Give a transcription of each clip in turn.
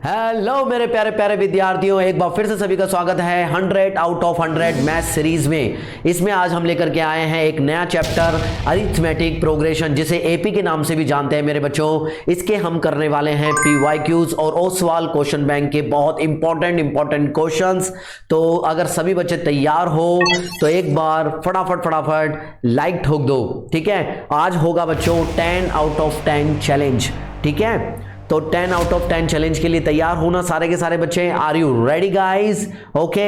Hello मेरे प्यारे प्यारे विद्यार्थियों, एक बार फिर से सभी का स्वागत है 100 आउट ऑफ 100 मैथ सीरीज में। इसमें आज हम लेकर के आए हैं एक नया चैप्टर अरिथमेटिक प्रोग्रेशन, जिसे एपी के नाम से भी जानते हैं मेरे बच्चों। इसके हम करने वाले हैं पीवाईक्यूज और ओसवाल क्वेश्चन बैंक के बहुत इंपॉर्टेंट क्वेश्चंस। तो अगर सभी बच्चे तैयार हो तो एक बार फटाफट लाइक ठोक दो, ठीक है। आज होगा बच्चों 10 आउट ऑफ 10 चैलेंज, ठीक है। तो 10 आउट ऑफ 10 चैलेंज के लिए तैयार होना सारे के सारे बच्चे। Are you ready guys? Okay,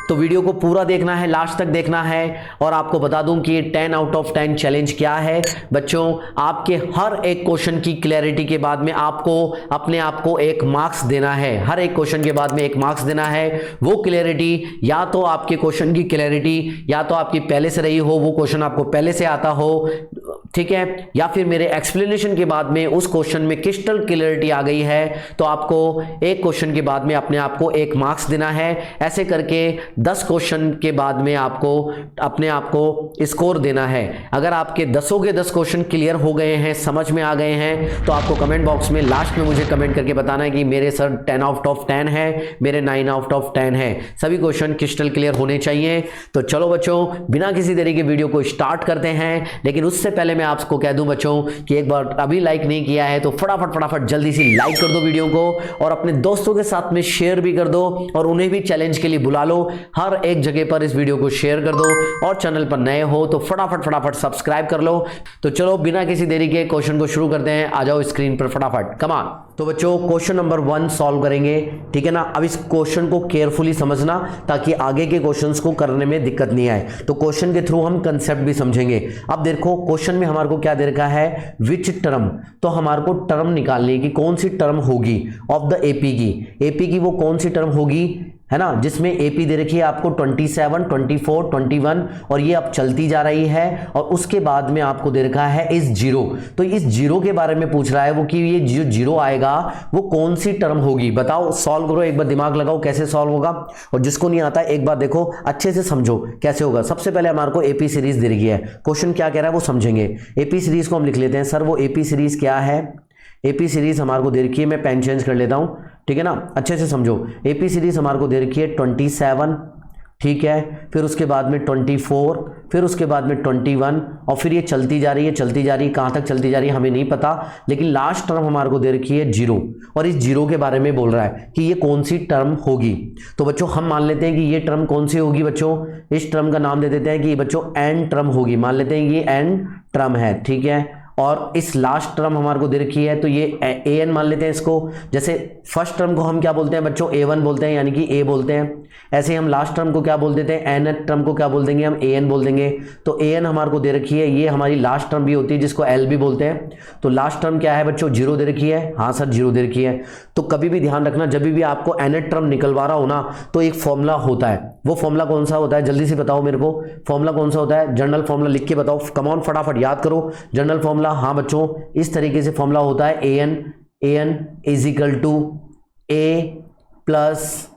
तो वीडियो को पूरा देखना है, लास्ट तक देखना है। और आपको बता दूं कि 10 आउट ऑफ 10 चैलेंज क्या है बच्चों। आपके हर एक क्वेश्चन की क्लैरिटी के बाद में आपको अपने आप को एक मार्क्स देना है। हर एक क्वेश्चन के बाद में एक मार्क्स देना है। वो क्लैरिटी या तो आपके क्वेश्चन की क्लैरिटी या तो आपकी पहले से रही हो, वो क्वेश्चन आपको पहले से आता हो, ठीक है, या फिर मेरे एक्सप्लेनेशन के बाद में उस क्वेश्चन में क्रिस्टल क्लियरिटी आ गई है, तो आपको एक क्वेश्चन के बाद में अपने आप को एक मार्क्स देना है। ऐसे करके 10 क्वेश्चन के बाद में आपको अपने आप को स्कोर देना है। अगर आपके 10 के 10 क्वेश्चन क्लियर हो गए हैं, समझ में आ गए हैं, तो आपको कमेंट बॉक्स में लास्ट में मुझे कमेंट करके बताना है कि मेरे सर 10 आउट ऑफ 10 है, मेरे 9 आउट ऑफ 10 है। सभी क्वेश्चन क्रिस्टल क्लियर होने चाहिए। तो चलो बच्चों, बिना किसी देरी के वीडियो को स्टार्ट करते हैं। लेकिन उससे पहले मैं आपको कह दूं बच्चों कि एक बार अभी लाइक नहीं किया है तो फटाफट जल्दी से लाइक कर दो वीडियो को, और अपने दोस्तों के साथ में शेयर भी कर दो, और उन्हें भी चैलेंज के लिए बुला लो। हर एक जगह पर इस वीडियो को शेयर कर दो, और चैनल पर नए हो तो फटाफट सब्सक्राइब कर लो। तो चलो बिना किसी देरी के क्वेश्चन को शुरू करते हैं। आ जाओ स्क्रीन पर फटाफट, कम ऑन। तो बच्चों क्वेश्चन नंबर 1 सॉल्व करेंगे, ठीक है ना। अब इस क्वेश्चन को केयरफुली समझना ताकि आगे के क्वेश्चंस को करने में दिक्कत नहीं आए। तो क्वेश्चन के थ्रू हम कंसेप्ट भी समझेंगे। अब देखो क्वेश्चन में हमारे को क्या दे रखा है, विच टर्म। तो हमारे को टर्म निकालनी है कि कौन सी टर्म होगी ऑफ द एपी की वो कौन सी टर्म होगी, है ना, जिसमें एपी दे रखी है आपको 27, 24, 21, और ये अब चलती जा रही है। और उसके बाद में आपको दे रखा है इस जीरो। तो इस जीरो के बारे में पूछ रहा है वो कि ये जो जीरो आएगा वो कौन सी टर्म होगी। बताओ, सॉल्व करो, एक बार दिमाग लगाओ कैसे सॉल्व होगा। और जिसको नहीं आता एक बार देखो, अच्छे से समझो कैसे होगा। सबसे पहले हमारे को एपी सीरीज दे रखी है, क्वेश्चन क्या कह रहा है वो समझेंगे। एपी सीरीज को हम लिख लेते हैं। सर वो एपी सीरीज क्या है? एपी सीरीज हमारे को दे रखी है, मैं पेन चेंज कर लेता हूं, ठीक है ना। अच्छे से समझो, एपी सीरीज हमारे को दे रखी है 27, ठीक है, फिर उसके बाद में 24, फिर उसके बाद में 21, और फिर ये चलती जा रही है कहां तक चलती जा रही है हमें नहीं पता, लेकिन लास्ट टर्म हमारे को दे रखी है 0। और इस 0 के बारे में बोल रहा है कि ये कौन सी टर्म होगी। तो बच्चों हम मान लेते हैं कि ये टर्म कौन सी होगी बच्चों। इस टर्म का नाम दे देते हैं कि ये बच्चों एन टर्म होगी। मान लेते हैं ये एन टर्म है, ठीक है। और इस लास्ट टर्म हमारे को दे रखी है तो ये ए एन मान लेते हैं इसको। जैसे फर्स्ट टर्म को हम क्या बोलते हैं बच्चों, A1 बोलते हैं, यानी कि ए बोलते हैं। ऐसे ही हम लास्ट टर्म को क्या बोल देते हैं, एन टर्म को क्या बोल देंगे हम, AN बोल देंगे। तो AN हमारे को दे रखी है, ये हमारी लास्ट टर्म भी होती है जिसको L भी बोलते हैं। तो लास्ट टर्म क्या है बच्चों, 0 दे रखी है। हाँ सर 0 दे रखी है। तो कभी भी ध्यान रखना, जब भी आपको एन टर्म निकलवा रहा हो ना, तो एक फॉर्मूला होता है। वो फॉर्मूला कौन सा होता है, जल्दी से बताओ मेरे को, फॉर्मूला कौन सा होता है। जनरल फॉर्मूला लिख के बताओ, कम ऑन फटाफट याद करो जनरल फॉर्मूला। हाँ बच्चों, इस तरीके से फॉर्मूला होता है, AN is equal to A plus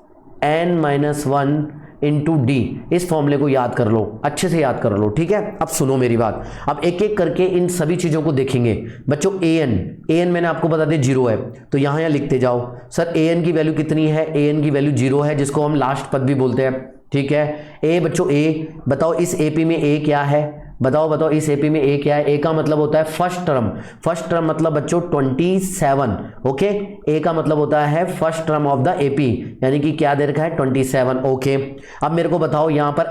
n-1 into D. इस फॉर्मूले को याद कर लो, अच्छे से याद कर लो, ठीक है। अब सुनो मेरी बात, अब एक एक करके इन सभी चीजों को देखेंगे बच्चों। AN मैंने आपको बता दिया 0 है, तो यहां लिखते जाओ। सर AN की वैल्यू कितनी है, AN की वैल्यू 0 है, जिसको हम लास्ट पद भी बोलते हैं, ठीक है। ए बच्चों A, बताओ इस एपी में A क्या है, बताओ इस एपी में A क्या है। A का मतलब होता है फर्स्ट टर्म मतलब बच्चों 27, ओके। A का मतलब होता है first term of the AP, यानी कि क्या दे रखा है 27, ओके। अब मेरे को बताओ यहाँ पर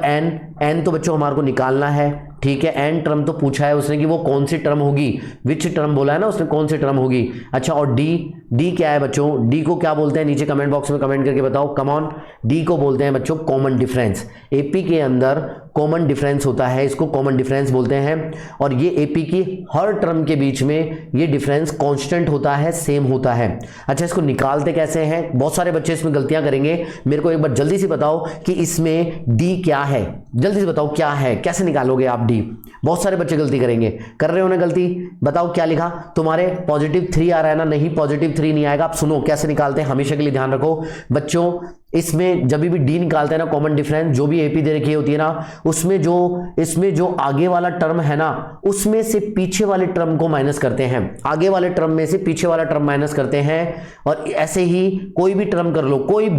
n तो बच्चों हमारे को निकालना है, ठीक है। एन टर्म तो पूछा है उसने कि वो कौन सी टर्म होगी, विच टर्म बोला है ना उसने, कौन सी टर्म होगी। अच्छा, और डी क्या है बच्चों, डी को क्या बोलते हैं, नीचे कमेंट बॉक्स में कमेंट करके बताओ, कम ऑन। डी को बोलते हैं बच्चों कॉमन डिफरेंस। एपी के अंदर कॉमन डिफरेंस होता है, इसको कॉमन डिफरेंस बोलते हैं। और ये एपी की हर टर्म के बीच में ये डिफरेंस कांस्टेंट होता है, सेम होता है। अच्छा, इसको निकालते कैसे हैं, बहुत सारे बच्चे इसमें गलतियां करेंगे। मेरे को एक बार जल्दी से बताओ कि इसमें डी क्या है, जल्दी से बताओ क्या है, कैसे निकालोगे आप डी। बहुत सारे बच्चे गलती करेंगे, कर रहे हो ना गलती। बताओ क्या लिखा तुम्हारे, +3 आ रहा है ना, नहीं +3 नहीं आएगा। आप सुनो कैसे निकालते हैं, हमेशा के लिए ध्यान रखो बच्चों। इसमें जब भी डी निकालते हैं ना कॉमन डिफरेंस, जो भी एपी दे रखी होती है ना, उसमें जो आगे वाला टर्म है ना, उसमें से पीछे वाले टर्म को माइनस करते हैं, आगे वाले टर्म में से पीछे वाला टर्म माइनस करते हैं। और ऐसे ही कोई भी टर्म कर लो, कोई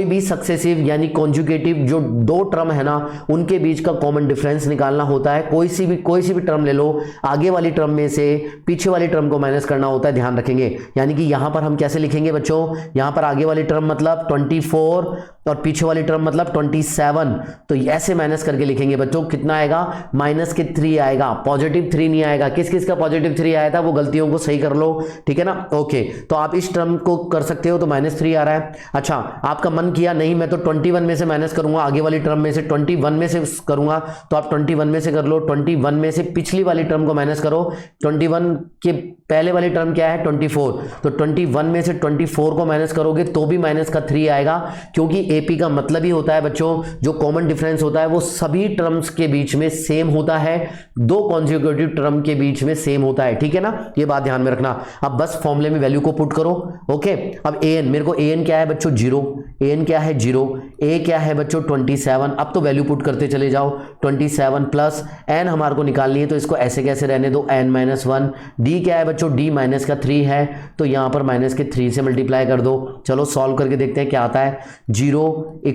भी सक्सेसिव यानी कॉन्जुगेटिव जो दो टर्म है ना, उनके बीच का कॉमन डिफरेंस निकालना होता है। कोई सी भी टर्म ले लो, आगे वाली टर्म में से पीछे वाली टर्म को माइनस करना होता है, ध्यान रखेंगे। यानी कि यहां पर हम कैसे लिखेंगे बच्चों, यहां पर आगे वाली टर्म मतलब 24 और पीछे वाली टर्म मतलब 27, तो ऐसे माइनस करके लिखेंगे बच्चों। कितना आएगा, -3 आएगा, +3 नहीं आएगा। किस किस का +3 आया था वो गलतियों को सही कर लो, ठीक है ना। ओके, तो आप इस टर्म को कर सकते हो, तो -3 आ रहा है। अच्छा, आपका मन किया नहीं मैं तो 21 में से माइनस करूंगा, आगे वाली टर्म में से 21 में से करूंगा, तो आप 21 में से कर लो। 21 में से पिछली वाली टर्म को माइनस करो। 21 के पहले वाली टर्म क्या है, 24, तो 21 में से 24 को माइनस करोगे तो भी -3 आएगा, क्योंकि एपी का मतलब ही होता है बच्चों, जो कॉमन डिफरेंस होता है वो सभी टर्म्स के बीच में सेम होता है, दो कॉन्जिक्यूटिव टर्म के बीच में सेम होता है, ठीक है ना। ये बात ध्यान में रखना। अब बस फॉर्मूले में वैल्यू को पुट करो। ओके, अब an, मेरे को an क्या है बच्चों, 0, an क्या है 0, a क्या है बच्चों 27। अब तो वैल्यू पुट करते चले जाओ, 27 प्लस n हमारे को निकालनी है, तो इसको ऐसे कैसे रहने दो, n-1। d क्या है बच्चों, d -3 है, तो यहां पर -3 से मल्टीप्लाई कर दो। चलो सॉल्व करके देखते हैं क्या आता है। 0 =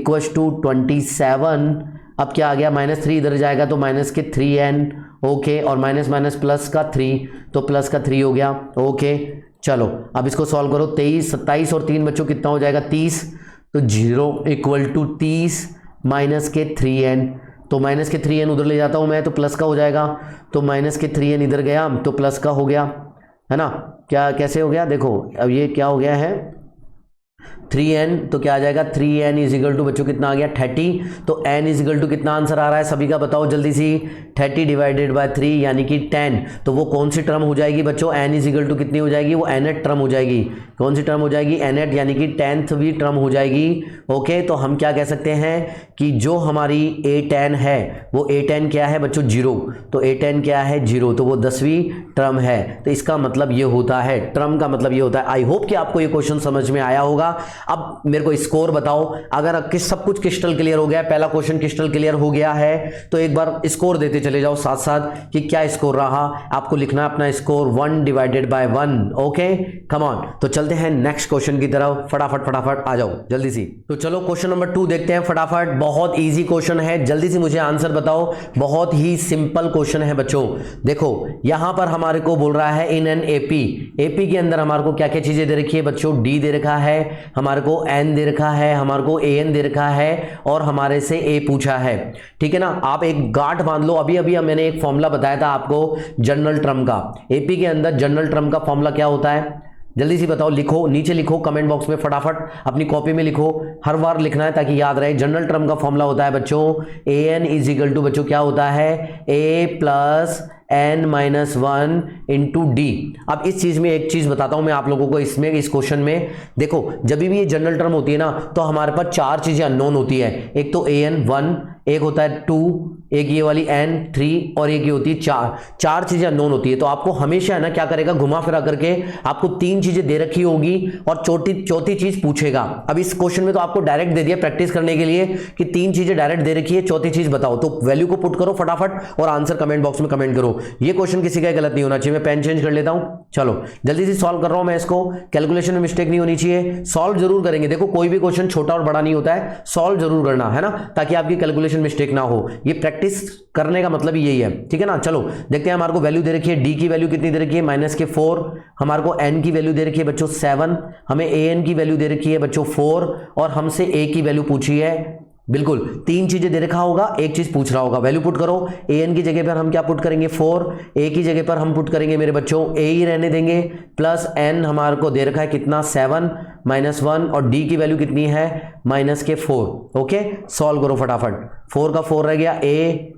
27, अब क्या आ गया, -3 इधर जाएगा तो -3n। ओके, और माइनस प्लस का 3, तो प्लस का 3 हो गया। ओके, चलो अब इसको सॉल्व करो। 23, 27 और 3 बच्चों कितना हो जाएगा, 30, तो 0 = 30 -3n, तो -3n उधर ले जाता हूं मैं, तो प्लस का हो जाएगा, तो -3n इधर गया तो प्लस का हो गया, है ना। क्या कैसे हो गया, देखो अब ये क्या हो गया है, 3n, तो क्या आ जाएगा, 3n = बच्चों कितना आ गया, 30। तो n = कितना आंसर आ रहा है सभी का, बताओ जल्दी सी। 30 / 3 यानी कि 10, तो वो कौन सी टर्म हो जाएगी बच्चों, n = कितनी हो जाएगी, वो nth टर्म हो जाएगी। कौन सी टर्म हो जाएगी, nth, यानी कि 10वीं टर्म हो जाएगी। ओके, तो हम क्या कह सकते हैं कि जो हमारी a10 है, वो a10 क्या है बच्चों, 0, तो a10 क्या है 0, तो वो 10वीं टर्म है। तो इसका मतलब ये होता है, टर्म का मतलब ये होता है। आई होप कि आपको ये क्वेश्चन समझ में आया होगा। अब मेरे को स्कोर बताओ, अगर सब कुछ क्रिस्टल क्लियर हो गया, पहला क्वेश्चन क्रिस्टल क्लियर हो गया है, तो एक बार स्कोर देते चले जाओ साथ साथ कि क्या स्कोर रहा। आपको लिखना है अपना स्कोर 1/1। Okay, come on. तो चलते हैं नेक्स्ट क्वेश्चन की तरफ, फटाफट आ जाओ जल्दी सी। तो चलो क्वेश्चन नंबर 2 देखते हैं फटाफट। बहुत इजी क्वेश्चन है, जल्दी से मुझे आंसर बताओ। बहुत ही सिंपल क्वेश्चन है बच्चों। देखो यहां पर हमारे को बोल रहा है इन एन एपी के अंदर हमारे को क्या क्या चीजें दे रखी है बच्चों, डी दे रखा है, हमारे को n दे रखा है, हमारे को an दे रखा है, और हमारे से a पूछा है, ठीक है ना। आप एक गांठ बांध लो। अभी मैंने एक फॉर्मूला बताया था आपको जनरल टर्म का। एपी के अंदर जनरल टर्म का फॉर्मूला क्या होता है, जल्दी से बताओ, लिखो, नीचे लिखो कमेंट बॉक्स में, फटाफट अपनी कॉपी में लिखो, हर बार लिखना है ताकि याद रहे। जनरल टर्म का फॉर्मूला होता है बच्चों an = बच्चों क्या होता है, a + n-1 × d। अब इस चीज में एक चीज बताता हूं मैं आप लोगों को, इसमें इस क्वेश्चन में देखो, जब भी ये जनरल टर्म होती है ना, तो हमारे पास 4 चीजें अननोन होती है। एक तो an 1, एक होता है 2, एक ये वाली n 3, और एक ये होती है 4 चीजें अननोन होती है। तो आपको हमेशा है ना क्या करेगा, घुमा फिरा करके आपको 3 चीजें दे रखी होगी और चौथी चीज पूछेगा। अब इस क्वेश्चन में तो आपको डायरेक्ट दे दिया प्रैक्टिस करने के लिए कि 3 चीजें डायरेक्ट दे रखी है, चौथी चीज बताओ। तो वैल्यू को पुट करो फटाफट और आंसर कमेंट बॉक्स में कमेंट करो। ये क्वेश्चन किसी का गलत नहीं होना चाहिए। मैं पेन चेंज कर लेता हूं, चलो जल्दी से सॉल्व कर रहा हूं मैं इसको। कैलकुलेशन में मिस्टेक नहीं होनी चाहिए, सॉल्व जरूर करेंगे। देखो कोई भी क्वेश्चन छोटा और बड़ा नहीं होता है, सॉल्व जरूर करना है ना, ताकि आपकी कैलकुलेशन मिस्टेक ना हो। ये प्रैक्टिस करने का मतलब यही है, ठीक है ना। चलो देखते हैं, हमारे को वैल्यू दे रखी है, डी की वैल्यू कितनी दे रखी है, -4, हमारे को एन की वैल्यू दे रखी है बच्चों 7, हमें ए एन की वैल्यू दे रखी है बच्चों 4, और हमसे ए की वैल्यू पूछी है। बिल्कुल 3 चीजें दे रखा होगा, एक चीज पूछ रहा होगा। वैल्यू पुट करो, ए एन की जगह पर हम क्या पुट करेंगे 4, ए की जगह पर हम पुट करेंगे मेरे बच्चों ए ही रहने देंगे, प्लस एन हमारे को दे रखा है कितना 7 -1, और डी की वैल्यू कितनी है -4। ओके, सॉल्व करो फटाफट। 4 का 4 रह गया ए,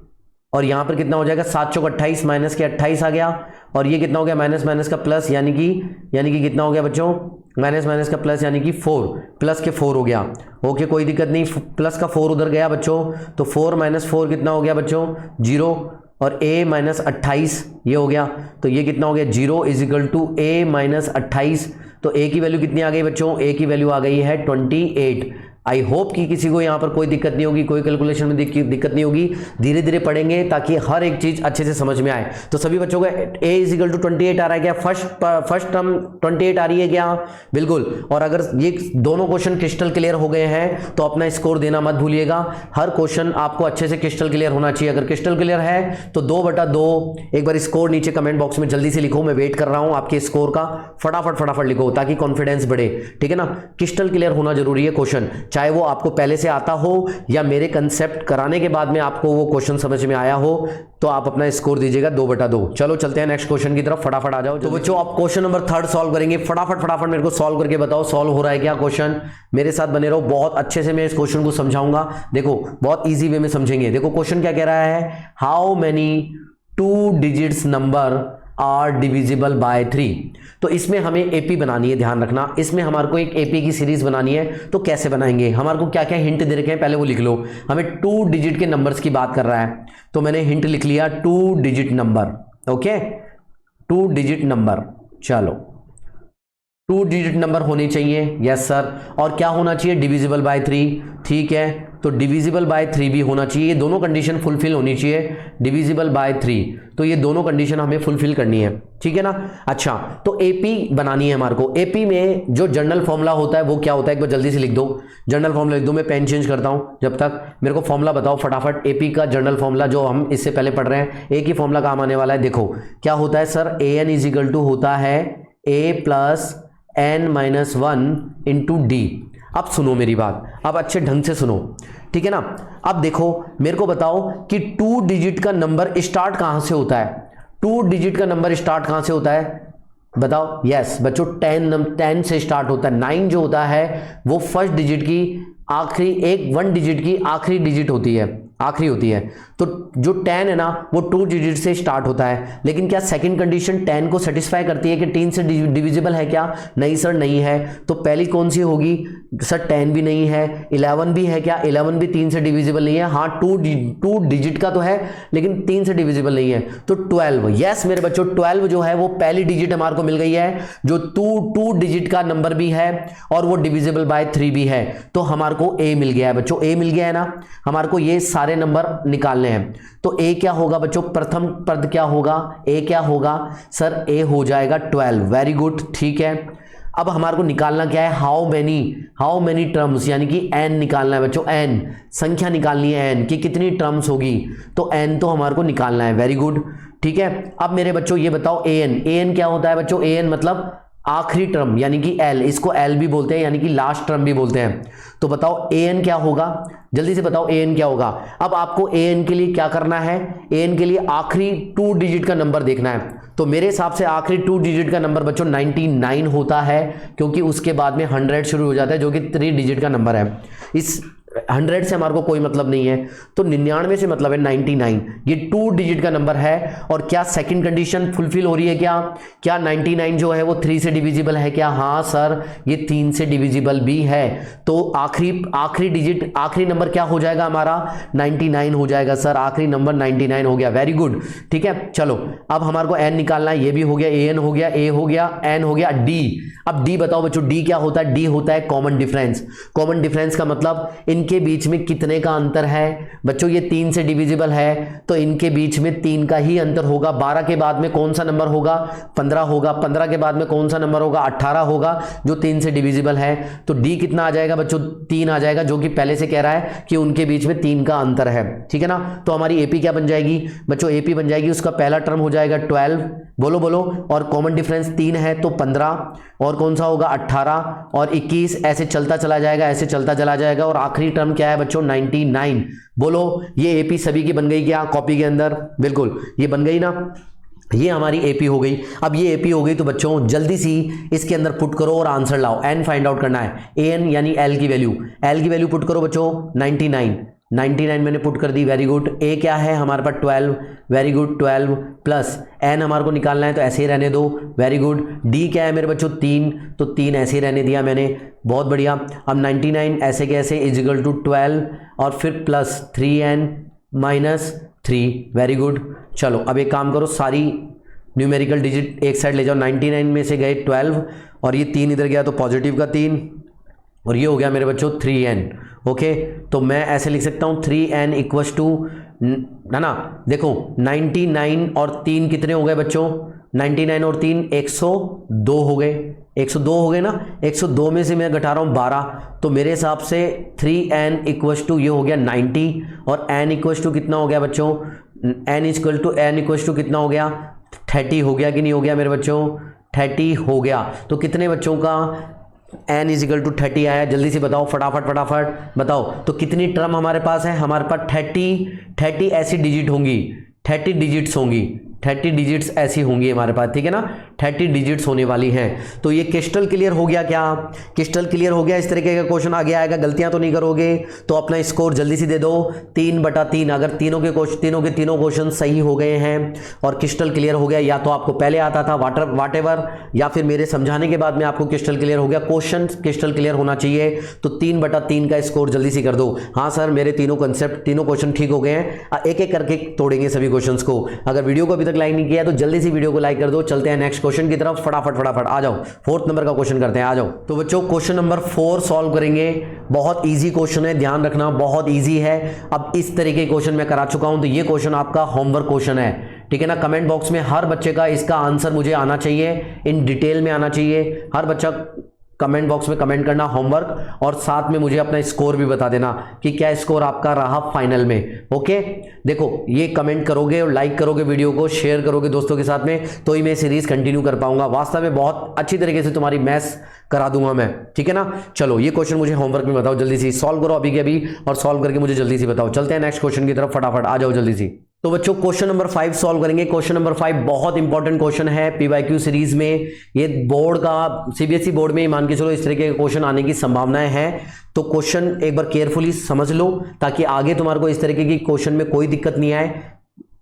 और यहां पर कितना हो जाएगा 7 चौक 28, माइनस के 28 आ गया, और ये कितना हो गया माइनस का प्लस, यानी कि कितना हो गया बच्चों, माइनस का प्लस यानी कि 4, प्लस के 4 हो गया। ओके, कोई दिक्कत नहीं, प्लस का 4 उधर गया बच्चों, तो 4 - 4 कितना हो गया बच्चों 0, और a माइनस 28 ये हो गया, तो ये कितना हो गया 0 is equal to a minus 28। तो a की वैल्यू कितनी आ गई बच्चों, a की वैल्यू आ गई है 28। आई होप कि किसी को यहाँ पर कोई दिक्कत नहीं होगी, कोई कैलकुलेशन में दिक्कत नहीं होगी। धीरे धीरे पढ़ेंगे ताकि हर एक चीज अच्छे से समझ में आए। तो सभी बच्चों का a इज इक्वल टू 28 आ रहा है क्या, फर्स्ट टर्म 28 आ रही है क्या, बिल्कुल। और अगर ये दोनों क्वेश्चन क्रिस्टल क्लियर हो गए हैं तो अपना स्कोर देना मत भूलिएगा। हर क्वेश्चन आपको अच्छे से क्रिस्टल क्लियर होना चाहिए। अगर क्रिस्टल क्लियर है तो 2/2 एक बार स्कोर नीचे कमेंट बॉक्स में जल्दी से लिखो, मैं वेट कर रहा हूं आपके स्कोर का। फटाफट लिखो ताकि कॉन्फिडेंस बढ़े, ठीक है ना। क्रिस्टल क्लियर होना जरूरी है क्वेश्चन, चाहे वो आपको पहले से आता हो या मेरे कंसेप्ट कराने के बाद में आपको वो क्वेश्चन समझ में आया हो, तो आप अपना स्कोर दीजिएगा 2/2। चलो चलते हैं नेक्स्ट क्वेश्चन की तरफ, फटाफट आ जाओ। तो बच्चों आप क्वेश्चन नंबर 3 सॉल्व करेंगे। फटाफट मेरे को सॉल्व करके बताओ सॉल्व हो रहा है क्या क्वेश्चन। मेरे साथ बने रहो, बहुत अच्छे से मैं इस क्वेश्चन को समझाऊंगा। देखो बहुत इजी वे में समझेंगे। देखो क्वेश्चन क्या कह रहा है, how many 2 digits number are divisible by 3। तो इसमें हमें एपी बनानी है, ध्यान रखना। इसमें हमारे को एक एपी की सीरीज बनानी है, तो कैसे बनाएंगे, हमारे को क्या क्या हिंट दे रखे हैं पहले वो लिख लो। हमें 2 डिजिट के नंबर्स की बात कर रहा है, तो मैंने हिंट लिख लिया 2 digit number. Okay 2 digit number, चलो 2 डिजिट नंबर होने चाहिए, यस सर। और क्या होना चाहिए, डिविजिबल बाय 3, ठीक है। तो डिविजिबल बाय 3 भी होना चाहिए, ये दोनों कंडीशन फुलफिल होनी चाहिए। डिविजिबल बाय 3, तो ये दोनों कंडीशन हमें फुलफिल करनी है, ठीक है ना। अच्छा तो एपी बनानी है हमारे को। एपी में जो जनरल फॉर्मूला होता है वो क्या होता है, एक बार जल्दी से लिख दो। जनरल फॉर्मूला लिख दो, मैं पेन चेंज करता हूं जब तक। मेरे को फॉर्मूला बताओ फटाफट, एपी का जनरल फॉर्मूला जो हम इससे पहले पढ़ रहे हैं। एक ही फॉर्मूला काम आने वाला है। देखो क्या होता है sir, A N is equal to होता है a plus n minus 1 into D. अब सुनो मेरी बात, अब अच्छे ढंग से सुनो, ठीक है ना। अब देखो मेरे को बताओ कि 2 डिजिट का नंबर स्टार्ट कहां से होता है। 2 डिजिट का नंबर स्टार्ट कहां से होता है बताओ। यस बच्चों 10 से स्टार्ट होता है। 9 जो होता है वो फर्स्ट डिजिट की आखिरी, 1 डिजिट की आखिरी डिजिट होती है, आखिरी होती है। तो जो 10 है ना वो 2 डिजिट से स्टार्ट होता है। लेकिन क्या सेकंड कंडीशन 10 को सेटिस्फाई करती है कि 3 से डिविजिबल है क्या, नहीं सर नहीं है। तो पहली कौन सी होगी सर, 10 भी नहीं है। 11 भी है क्या, 11 भी 3 से डिविजिबल नहीं है। हाँ 2 डिजिट का तो है लेकिन 3 से डिविजिबल नहीं है। तो 12, यस मेरे बच्चों 12 जो है वो पहली डिजिट हमारे को मिल गई है, जो 2 डिजिट का नंबर भी है और वो डिविजिबल बाय 3 भी है। तो हमारे को ए मिल गया है बच्चों, ए मिल गया है ना। हमारे को ये सारे नंबर निकालने हैं। तो ए क्या होगा बच्चों, प्रथम पद क्या होगा, ए क्या होगा सर, ए हो जाएगा 12। वेरी गुड, ठीक है। अब हमारे को निकालना क्या है, हाउ मेनी टर्म्स, यानी कि एन निकालना है बच्चों। एन संख्या निकालनी है, एन की कितनी टर्म्स होगी, तो एन तो हमारे को निकालना है। वेरी गुड, ठीक है। अब मेरे बच्चों ये बताओ एन क्या होता है बच्चों। एन मतलब आखिरी टर्म, यानी कि एल, इसको एल भी बोलते हैं यानी कि लास्ट टर्म भी बोलते हैं। तो बताओ एन क्या होगा, जल्दी से बताओ एन क्या होगा। अब आपको एन के लिए क्या करना है, एन के लिए आखिरी 2 डिजिट का नंबर देखना है। तो मेरे हिसाब से आखिरी 2 डिजिट का नंबर बच्चों 99 होता है, क्योंकि उसके बाद में 100 शुरू हो जाता है जो कि 3 डिजिट का नंबर है। इस 100 से हमारे को कोई मतलब नहीं है, तो 99 से मतलब है 99। ये 2 डिजिट का नंबर है। और क्या सेकंड कंडीशन फुलफिल हो रही है क्या 99 जो है वो 3 से डिविजिबल है क्या, हाँ सर ये 3 से डिविजिबल भी है। तो आखिरी डिजिट, आखिरी नंबर क्या हो जाएगा हमारा, 99 हो जाएगा सर। आखिरी नंबर 99 हो गया। वेरी गुड, ठीक है। चलो अब हमारे को एन निकालना है, ये भी हो गया, एन हो गया, ए हो गया, एन हो गया, डी। अब डी बताओ बच्चों, डी क्या होता है, डी होता है कॉमन डिफरेंस। कॉमन डिफरेंस का मतलब इनके बीच में कितने का अंतर है बच्चों, ये 3 से डिविजिबल है तो इनके बीच में 3 का ही अंतर होगा। 12 के बाद में कौन सा नंबर होगा, 15 होगा। 15 के बाद में कौन सा नंबर होगा, 18 होगा, जो 3 से डिविजिबल है। तो डी कितना आ जाएगा बच्चों, 3 आ जाएगा, जो कि पहले से कह रहा है कि उनके बीच में 3 का अंतर है, ठीक है ना। तो हमारी एपी क्या बन जाएगी बच्चों, एपी बन जाएगी, उसका पहला टर्म हो जाएगा 12, बोलो बोलो, और कॉमन डिफरेंस 3 है तो 15, और कौन सा होगा 18 और 21, ऐसे चलता चला जाएगा, ऐसे चलता चला जाएगा। और आखिरी टर्म क्या है बच्चों 99। बोलो ये एपी सभी की बन गई क्या कॉपी के अंदर, बिल्कुल ये बन गई ना, ये हमारी एपी हो गई। अब ये एपी हो गई तो बच्चों जल्दी सी इसके अंदर पुट करो और आंसर लाओ। एन फाइंड आउट करना है, एन यानी एल की वैल्यू पुट करो बच्चों 99 मैंने पुट कर दी। Very good. ए क्या है हमारे पास 12, वेरी गुड 12 प्लस एन हमारे को निकालना है तो ऐसे ही रहने दो। Very good. डी क्या है मेरे बच्चों 3, तो 3 ऐसे ही रहने दिया मैंने, बहुत बढ़िया। अब 99 ऐसे के ऐसे इज इक्वल टू 12 और फिर plus 3n minus 3, very good. चलो अब एक काम करो, सारी न्यूमेरिकल डिजिट एक साइड ले जाओ। 99 में से गए 12 और ये 3 इधर गया तो पॉजिटिव का 3 और ये हो गया मेरे बच्चों 3n। ओके, तो मैं ऐसे लिख सकता हूँ 3n इक्वस टू, है ना, देखो 99 और 3 कितने हो गए बच्चों, 99 और 3 102 हो गए, 102 हो गए ना। 102 में से मैं घटा रहा हूँ 12, तो मेरे हिसाब से 3n इक्वस टू ये हो गया 90 और n इक्वस टू कितना हो गया बच्चों, n इक्वस टू कितना हो गया, 30 हो गया कि नहीं हो गया मेरे बच्चों, 30 हो गया। तो कितने बच्चों का n इजिकल टू 30 आया, जल्दी से बताओ, फटाफट बताओ। तो कितनी टर्म हमारे पास है, हमारे पास 30 ऐसी डिजिट होंगी, 30 डिजिट्स होंगी, 30 डिजिट्स ऐसी होंगी हमारे पास, ठीक है ना, 30 डिजिट्स होने वाली हैं। तो ये क्रिस्टल क्लियर हो गया क्या, क्रिस्टल क्लियर हो गया। इस तरीके का क्वेश्चन आगे आएगा, गलतियां तो नहीं करोगे, तो अपना स्कोर जल्दी से दे दो 3/3। अगर तीनों के क्वेश्चन सही हो गए हैं और क्रिस्टल क्लियर हो गया, या तो आपको पहले आता था वाटेवर, या फिर मेरे समझाने के बाद में आपको क्रिस्टल क्लियर हो गया, क्वेश्चन क्रिस्टल क्लियर होना चाहिए, तो 3/3 का स्कोर जल्दी से कर दो। हाँ सर, मेरे तीनों क्वेश्चन ठीक हो गए हैं, एक एक करके तोड़ेंगे सभी क्वेश्चंस को। अगर वीडियो को अभी तक लाइक नहीं किया तो जल्दी से वीडियो को लाइक कर दो। चलते हैं नेक्स्ट क्वेश्चन की तरफ, फटाफट आ जाओ। 4th नंबर का क्वेश्चन करते हैं, आ जाओ। तो बच्चों क्वेश्चन नंबर 4 सॉल्व करेंगे। बहुत इजी क्वेश्चन है, ध्यान रखना, बहुत इजी है। अब इस तरीके के क्वेश्चन मैं करा चुका हूं, तो ये क्वेश्चन आपका होमवर्क क्वेश्चन है, ठीक है ना। कमेंट बॉक्स में हर बच्चे का इसका आंसर मुझे आना चाहिए, इन डिटेल में आना चाहिए। हर बच्चा कमेंट बॉक्स में कमेंट करना होमवर्क, और साथ में मुझे अपना स्कोर भी बता देना कि क्या स्कोर आपका रहा फाइनल में। ओके, देखो ये कमेंट करोगे और लाइक करोगे, वीडियो को शेयर करोगे दोस्तों के साथ में, तो ही मैं सीरीज कंटिन्यू कर पाऊंगा। वास्तव में बहुत अच्छी तरीके से तुम्हारी मैथ्स करा दूंगा मैं, ठीक है ना। चलो ये क्वेश्चन मुझे होमवर्क में बताओ, जल्दी से सॉल्व करो अभी के अभी, और सॉल्व करके मुझे जल्दी से बताओ। चलते हैं नेक्स्ट क्वेश्चन की तरफ, फटाफट आ जाओ जल्दी से। तो बच्चों क्वेश्चन नंबर 5 सॉल्व करेंगे। क्वेश्चन नंबर 5 बहुत इंपॉर्टेंट क्वेश्चन है पीवाईक्यू सीरीज में। ये बोर्ड का, सीबीएसई बोर्ड में मान के चलो इस तरीके के क्वेश्चन आने की संभावनाएं हैं। तो क्वेश्चन एक बार केयरफुली समझ लो, ताकि आगे तुम्हारे को इस तरीके की क्वेश्चन में कोई दिक्कत नहीं आए,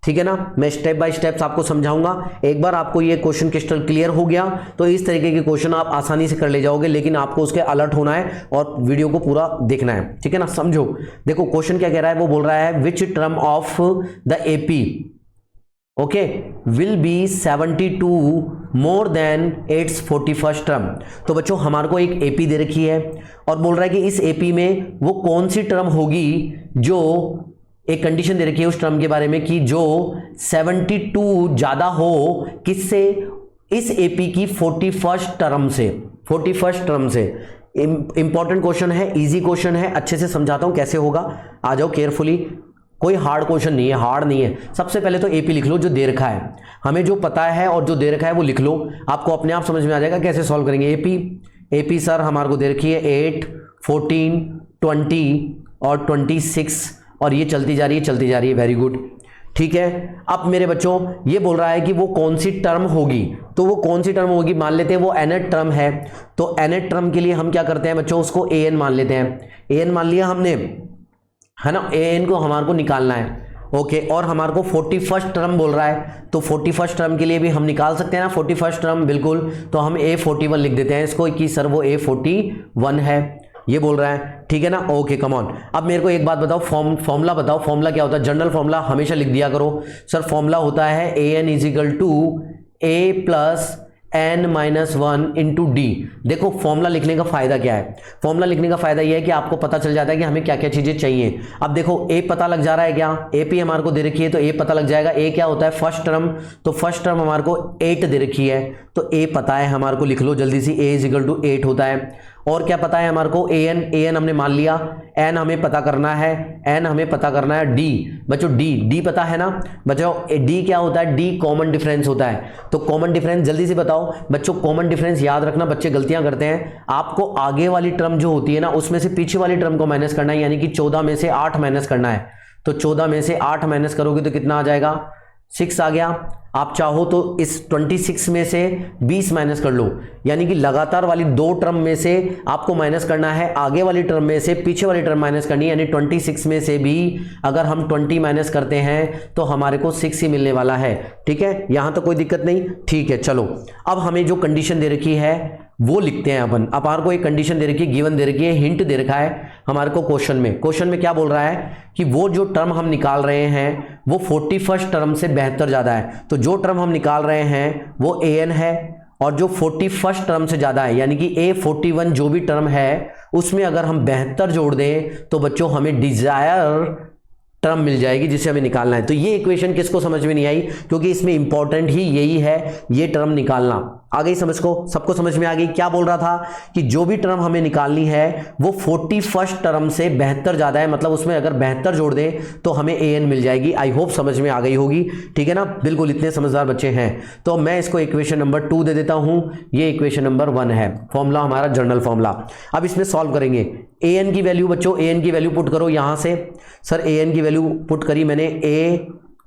ठीक है ना। मैं स्टेप बाय स्टेप आपको समझाऊंगा। एक बार आपको ये क्वेश्चन क्रिस्टल क्लियर हो गया तो इस तरीके के क्वेश्चन आप आसानी से कर ले जाओगे, लेकिन आपको उसके अलर्ट होना है और वीडियो को पूरा देखना है, ठीक है ना। समझो, देखो क्वेश्चन क्या कह रहा है, वो बोल रहा है which term of the AP okay will be 72 more than it's 41st term. तो बच्चों हमारे को एक एपी दे रखी है और बोल रहा है कि इस एपी में वो कौन सी टर्म होगी, जो एक कंडीशन दे रखी है उस टर्म के बारे में कि जो 72 ज्यादा हो किससे, इस एपी की 41st टर्म से, 41st टर्म से। इंपॉर्टेंट क्वेश्चन है, इजी क्वेश्चन है, अच्छे से समझाता हूं कैसे होगा, आ जाओ केयरफुली। कोई हार्ड क्वेश्चन नहीं है, हार्ड नहीं है। सबसे पहले तो एपी लिख लो जो दे रखा है, हमें जो पता है और जो दे रखा है वो लिख लो, आपको अपने आप समझ में आ जाएगा कैसे सॉल्व करेंगे। एपी सर हमारे को दे रखी है 8, 14, 20 और 26, और ये चलती जा रही है, वेरी गुड, ठीक है। अब मेरे बच्चों ये बोल रहा है कि वो कौन सी टर्म होगी, तो वो कौन सी टर्म होगी, मान लेते हैं वो nth टर्म है, तो nth टर्म के लिए हम क्या करते हैं बच्चों, उसको an मान लेते हैं। an मान लिया हमने, है ना, an को हमारे को निकालना है, ओके। और हमारे को 41st टर्म बोल रहा है, तो 41st टर्म के लिए भी हम निकाल सकते हैं ना 41st टर्म, बिल्कुल। तो हम A41 लिख देते हैं इसको कि सर वो A41 है, ये बोल रहा है, ठीक है ना, ओके कम ऑन। अब मेरे को एक बात बताओ, फॉर्मूला बताओ, फॉर्मूला क्या होता है, जनरल फॉर्मूला हमेशा लिख दिया करो सर। फॉर्मूला होता है an is equal to a plus n-1 into D. देखो फॉर्मूला लिखने का फायदा क्या है, फॉर्मूला लिखने का फायदा यह है कि आपको पता चल जाता है कि हमें क्या क्या चीजें चाहिए। अब देखो a पता लग जा रहा है, क्या एपी हमारे को दे रखी है तो a पता लग जाएगा। a क्या होता है, फर्स्ट टर्म, तो फर्स्ट टर्म हमारे को 8 दे रखी है, तो a पता है हमारे को, लिख लो जल्दी से, a इजिकल टू 8 होता है। और क्या पता है हमारे को, an हमने मान लिया, n हमें पता करना है, n हमें पता करना है, d बच्चों d पता है ना बच्चों। d क्या होता है, d कॉमन डिफरेंस होता है। तो कॉमन डिफरेंस जल्दी से बताओ बच्चों, कॉमन डिफरेंस याद रखना, बच्चे गलतियां करते हैं। आपको आगे वाली टर्म जो होती है ना उसमें से पीछे वाली टर्म को माइनस करना है, यानी कि 14 में से 8 माइनस करना है। तो 14 में से 8 माइनस करोगे तो कितना आ जाएगा, 6 आ गया। आप चाहो तो इस 26 में से 20 माइनस कर लो, यानी कि लगातार वाली 2 टर्म में से आपको माइनस करना है, आगे वाली टर्म में से पीछे वाली टर्म माइनस करनी है। यानी 26 में से भी अगर हम 20 माइनस करते हैं तो हमारे को 6 ही मिलने वाला है, ठीक है। यहां तो कोई दिक्कत नहीं, ठीक है। चलो अब हमें जो कंडीशन दे रखी है वो लिखते हैं अपन। अब हमारे को एक कंडीशन दे रखी है, गिवन दे रखी है, हिंट दे रखा है हमारे को क्वेश्चन में क्या बोल रहा है कि वो जो टर्म हम निकाल रहे हैं वो 41st टर्म से बेहतर ज्यादा है। तो जो टर्म हम निकाल रहे हैं वो an है, और जो 41st टर्म से ज्यादा है यानी कि A41 जो भी टर्म है उसमें अगर हम बेहतर जोड़ दें तो बच्चों हमें डिजायर टर्म मिल जाएगी जिसे हमें निकालना है। तो ये इक्वेशन किसको समझ में नहीं आई, क्योंकि इसमें इंपॉर्टेंट ही यही है, ये टर्म निकालना। आ गई समझ को, सबको समझ में आ गई। क्या बोल रहा था कि जो भी टर्म हमें निकालनी है वो 41st टर्म से बेहतर ज्यादा है, मतलब उसमें अगर बेहतर जोड़ दें तो हमें an मिल जाएगी। आई होप समझ में आ गई होगी, ठीक है ना, बिल्कुल इतने समझदार बच्चे हैं। तो मैं इसको इक्वेशन नंबर 2 दे देता हूं, ये इक्वेशन नंबर 1 है, फॉर्मूला हमारा जनरल फॉर्मूला। अब इसमें सॉल्व करेंगे। an की वैल्यू बच्चों, an की वैल्यू पुट करो यहां से। सर an की वैल्यू पुट करी मैंने, a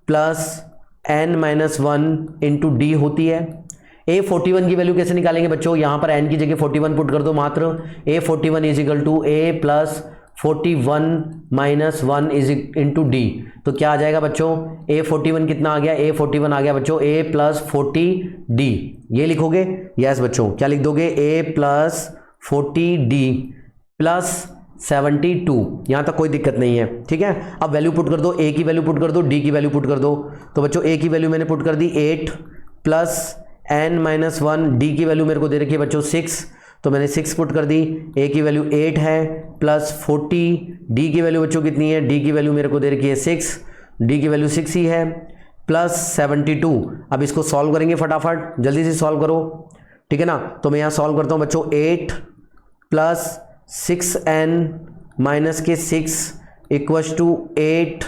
plus n-1 into D होती है। A41 की वैल्यू कैसे निकालेंगे बच्चों, यहां पर n की जगह 41 पुट कर दो मात्र। A41 is equal to a plus 41 minus 1 is into D. तो क्या आ जाएगा बच्चों, A41 कितना आ गया, A41 आ गया बच्चों a प्लस 40d। ये लिखोगे, यस बच्चों, क्या लिख दोगे, a प्लस 40d प्लस 72। यहां तक कोई दिक्कत नहीं है, ठीक है। अब वैल्यू पुट कर दो, a की वैल्यू पुट कर दो, d की वैल्यू पुट कर दो। तो बच्चों a की वैल्यू मैंने पुट कर दी 8 प्लस n-1, डी की वैल्यू मेरे को दे रखी है बच्चों 6, तो मैंने 6 पुट कर दी। a की वैल्यू 8 है प्लस 40, d की वैल्यू बच्चों कितनी है, d की वैल्यू मेरे को दे रखी है 6, d की वैल्यू 6 ही है, प्लस 72। अब इसको सॉल्व करेंगे फटाफट, जल्दी से सॉल्व करो, ठीक है ना। तो मैं यहाँ सॉल्व करता हूँ बच्चों, 8 प्लस 6n माइनस के 6 इक्वस टू 8,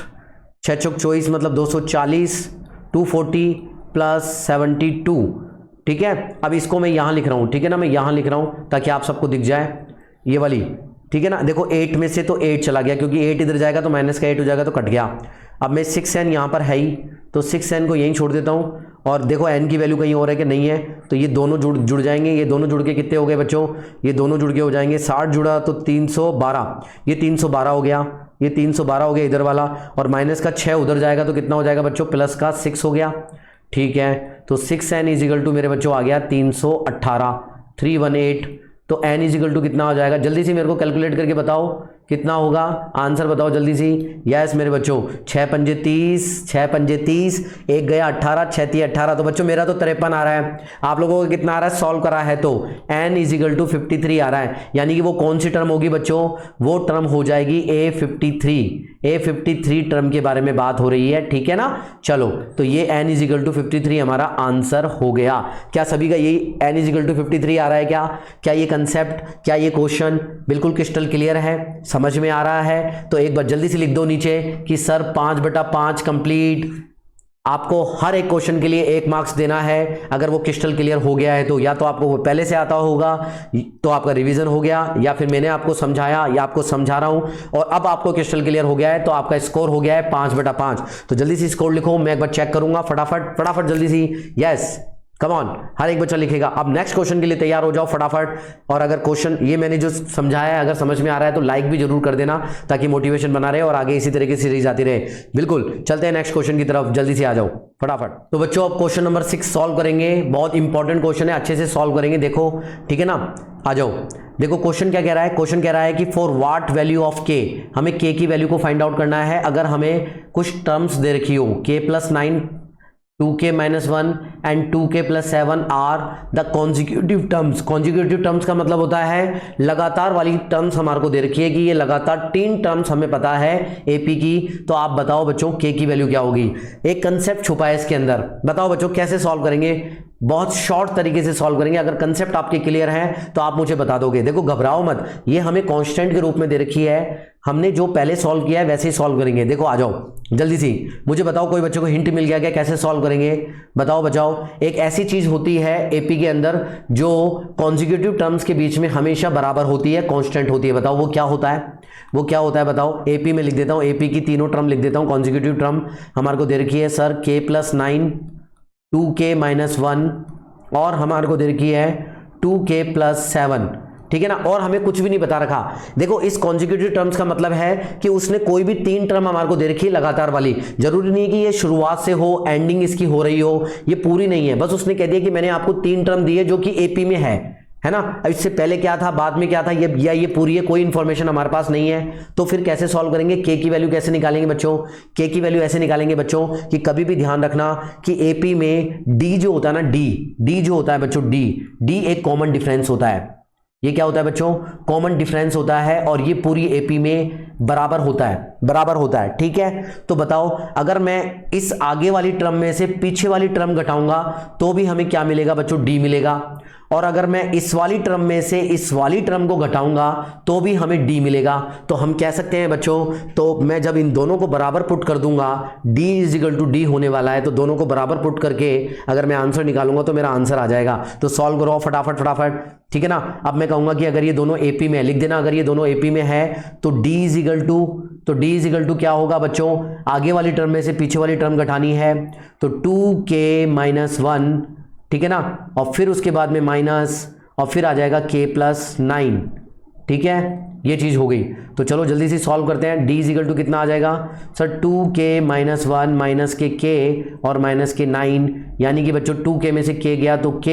6 चौक 24 मतलब 240, 240 प्लस 72, ठीक है। अब इसको मैं यहां लिख रहा हूं, ठीक है ना, मैं यहां लिख रहा हूं ताकि आप सबको दिख जाए ये वाली, ठीक है ना। देखो 8 में से तो 8 चला गया, क्योंकि 8 इधर जाएगा तो माइनस का 8 हो जाएगा तो कट गया। अब मैं 6n यहां पर है ही, तो 6n को यहीं छोड़ देता हूं। और देखो n की वैल्यू कहीं और है कि नहीं है, तो ये दोनों जुड़ जाएंगे। ये दोनों जुड़ के कितने हो गए बच्चों, ये दोनों जुड़ के हो जाएंगे 60 जुड़ा तो 312, ये 312 हो गया, ये 312 हो गया इधर वाला, और माइनस का 6 उधर जाएगा तो कितना हो जाएगा बच्चों, प्लस का 6 हो गया, ठीक है। तो 6n इज इक्वल टू मेरे बच्चों आ गया 318, 318। तो n इज इक्वल टू कितना हो जाएगा, जल्दी से मेरे को कैलकुलेट करके बताओ कितना होगा, आंसर बताओ जल्दी से। यस मेरे बच्चों, 6 पंजे 30, 6 पंजे 30, एक गया 18, 6 3 18। तो बच्चों मेरा तो 53 आ रहा है, आप लोगों को कितना आ रहा है, सॉल्व करा है तो n इज इक्वल टू 53 आ रहा है। यानी कि वो कौन सी टर्म होगी बच्चों, वो टर्म हो जाएगी A53 टर्म के बारे में बात हो रही है, ठीक है ना। चलो तो ये n इज इक्वल टू 53 हमारा आंसर हो गया। क्या सभी का यही n इज इक्वल टू 53 आ रहा है, क्या ये कंसेप्ट, क्या ये क्वेश्चन बिल्कुल क्रिस्टल क्लियर है, समझ में आ रहा है। तो एक बार जल्दी से लिख दो नीचे कि सर 5/5 कंप्लीट। आपको हर एक क्वेश्चन के लिए 1 मार्क्स देना है। अगर वो क्रिस्टल क्लियर हो गया है तो या तो आपको वो पहले से आता होगा तो आपका रिवीजन हो गया, या फिर मैंने आपको समझाया या आपको समझा रहा हूं और अब आपको क्रिस्टल क्लियर हो गया है तो आपका स्कोर हो गया है 5/5। तो जल्दी से स्कोर लिखो, मैं एक बार चेक करूंगा, फटाफट जल्दी से। यस कम ऑन, हर एक बच्चा लिखेगा। अब नेक्स्ट क्वेश्चन के लिए तैयार हो जाओ फटाफट। और अगर क्वेश्चन ये मैंने जो समझाया है अगर समझ में आ रहा है तो लाइक भी जरूर कर देना ताकि मोटिवेशन बना रहे और आगे इसी तरीके से सीरीज आती रहे। बिल्कुल चलते हैं नेक्स्ट क्वेश्चन की तरफ, जल्दी से आ जाओ फटाफट। तो बच्चों अब क्वेश्चन नंबर 6 सॉल्व करेंगे, बहुत इंपॉर्टेंट क्वेश्चन है, अच्छे से सॉल्व करेंगे, देखो ठीक है ना। आ जाओ, देखो क्वेश्चन क्या कह रहा है, क्वेश्चन कह रहा है कि for what value of k, हमें k की वैल्यू को फाइंड आउट करना है। अगर हमें कुछ टर्म्स दे रखी हो k + 9, 2k-1 and 2k+7 are the consecutive terms. Consecutive terms का मतलब होता है लगातार वाली टर्म्स हमारे को दे रखी है कि ये लगातार 3 टर्म्स हमें पता है एपी की। तो आप बताओ बच्चों k की वैल्यू क्या होगी। एक कंसेप्ट छुपा है इसके अंदर, बताओ बच्चों कैसे सॉल्व करेंगे। बहुत शॉर्ट तरीके से सॉल्व करेंगे, अगर कंसेप्ट आपके क्लियर है तो आप मुझे बता दोगे। देखो घबराओ मत, ये हमें कांस्टेंट के रूप में दे रखी है, हमने जो पहले सॉल्व किया है वैसे ही सॉल्व करेंगे। देखो आ जाओ जल्दी से, मुझे बताओ कोई बच्चों को हिंट मिल गया क्या कैसे सॉल्व करेंगे, बताओ बचाओ। एक ऐसी चीज होती है एपी के अंदर जो कॉन्जिक्यूटिव टर्म्स के बीच में हमेशा बराबर होती है, कांस्टेंट होती है, बताओ वो क्या होता है, वो क्या होता है बताओ। एपी में लिख देता हूं, एपी की तीनों टर्म लिख देता हूं। कॉन्जिक्यूटिव टर्म हमारे को दे रखी है सर k+9, 2k-1 और हमारे को दे रखी है 2k+7, ठीक है ना। और हमें कुछ भी नहीं बता रखा। देखो इस कॉन्जिक्यूटिव टर्म्स का मतलब है कि उसने कोई भी 3 टर्म हमारे को दे रखी है लगातार वाली। जरूरी नहीं कि ये शुरुआत से हो, एंडिंग इसकी हो रही हो, ये पूरी नहीं है, बस उसने कह दिया कि मैंने आपको 3 टर्म दी है जो कि एपी में है, है ना। अब इससे पहले क्या था, बाद में क्या था, ये पूरी है, कोई इंफॉर्मेशन हमारे पास नहीं है, तो फिर कैसे सॉल्व करेंगे। के की वैल्यू कैसे निकालेंगे बच्चों, के की वैल्यू ऐसे निकालेंगे बच्चों कि कभी भी ध्यान रखना कि एपी में डी जो होता है ना, डी जो होता है बच्चों, डी एक कॉमन डिफरेंस होता है। ये क्या होता है बच्चों, कॉमन डिफरेंस होता है, और ये पूरी एपी में बराबर होता है, ठीक है। तो बताओ, अगर मैं इस आगे वाली टर्म में से पीछे वाली टर्म घटाऊंगा तो भी हमें क्या मिलेगा बच्चों, डी मिलेगा, और अगर मैं इस वाली टर्म में से इस वाली टर्म को घटाऊंगा तो भी हमें डी मिलेगा। तो हम कह सकते हैं बच्चों, तो मैं जब इन दोनों को बराबर पुट कर दूंगा, D is equal to D होने वाला है, तो दोनों को बराबर पुट करके अगर मैं आंसर निकालूंगा तो मेरा आंसर आ जाएगा। तो सॉल्व करो फटाफट, ठीक है ना। अब मैं कहूंगा कि अगर ये दोनों एपी में, लिख देना, अगर ये दोनों एपी में है तो डी इज इक्वल टू क्या होगा बच्चों, आगे वाली टर्म में से पीछे वाली टर्म घटानी है, तो 2k-1, ठीक है ना, और फिर उसके बाद में माइनस, और फिर आ जाएगा k+9, ठीक है, ये चीज हो गई। तो चलो जल्दी से सॉल्व करते हैं। d इज इक्वल टू कितना आ जाएगा सर, 2k-1 माइनस के k और माइनस के 9, यानी कि बच्चों 2k में से k गया तो k,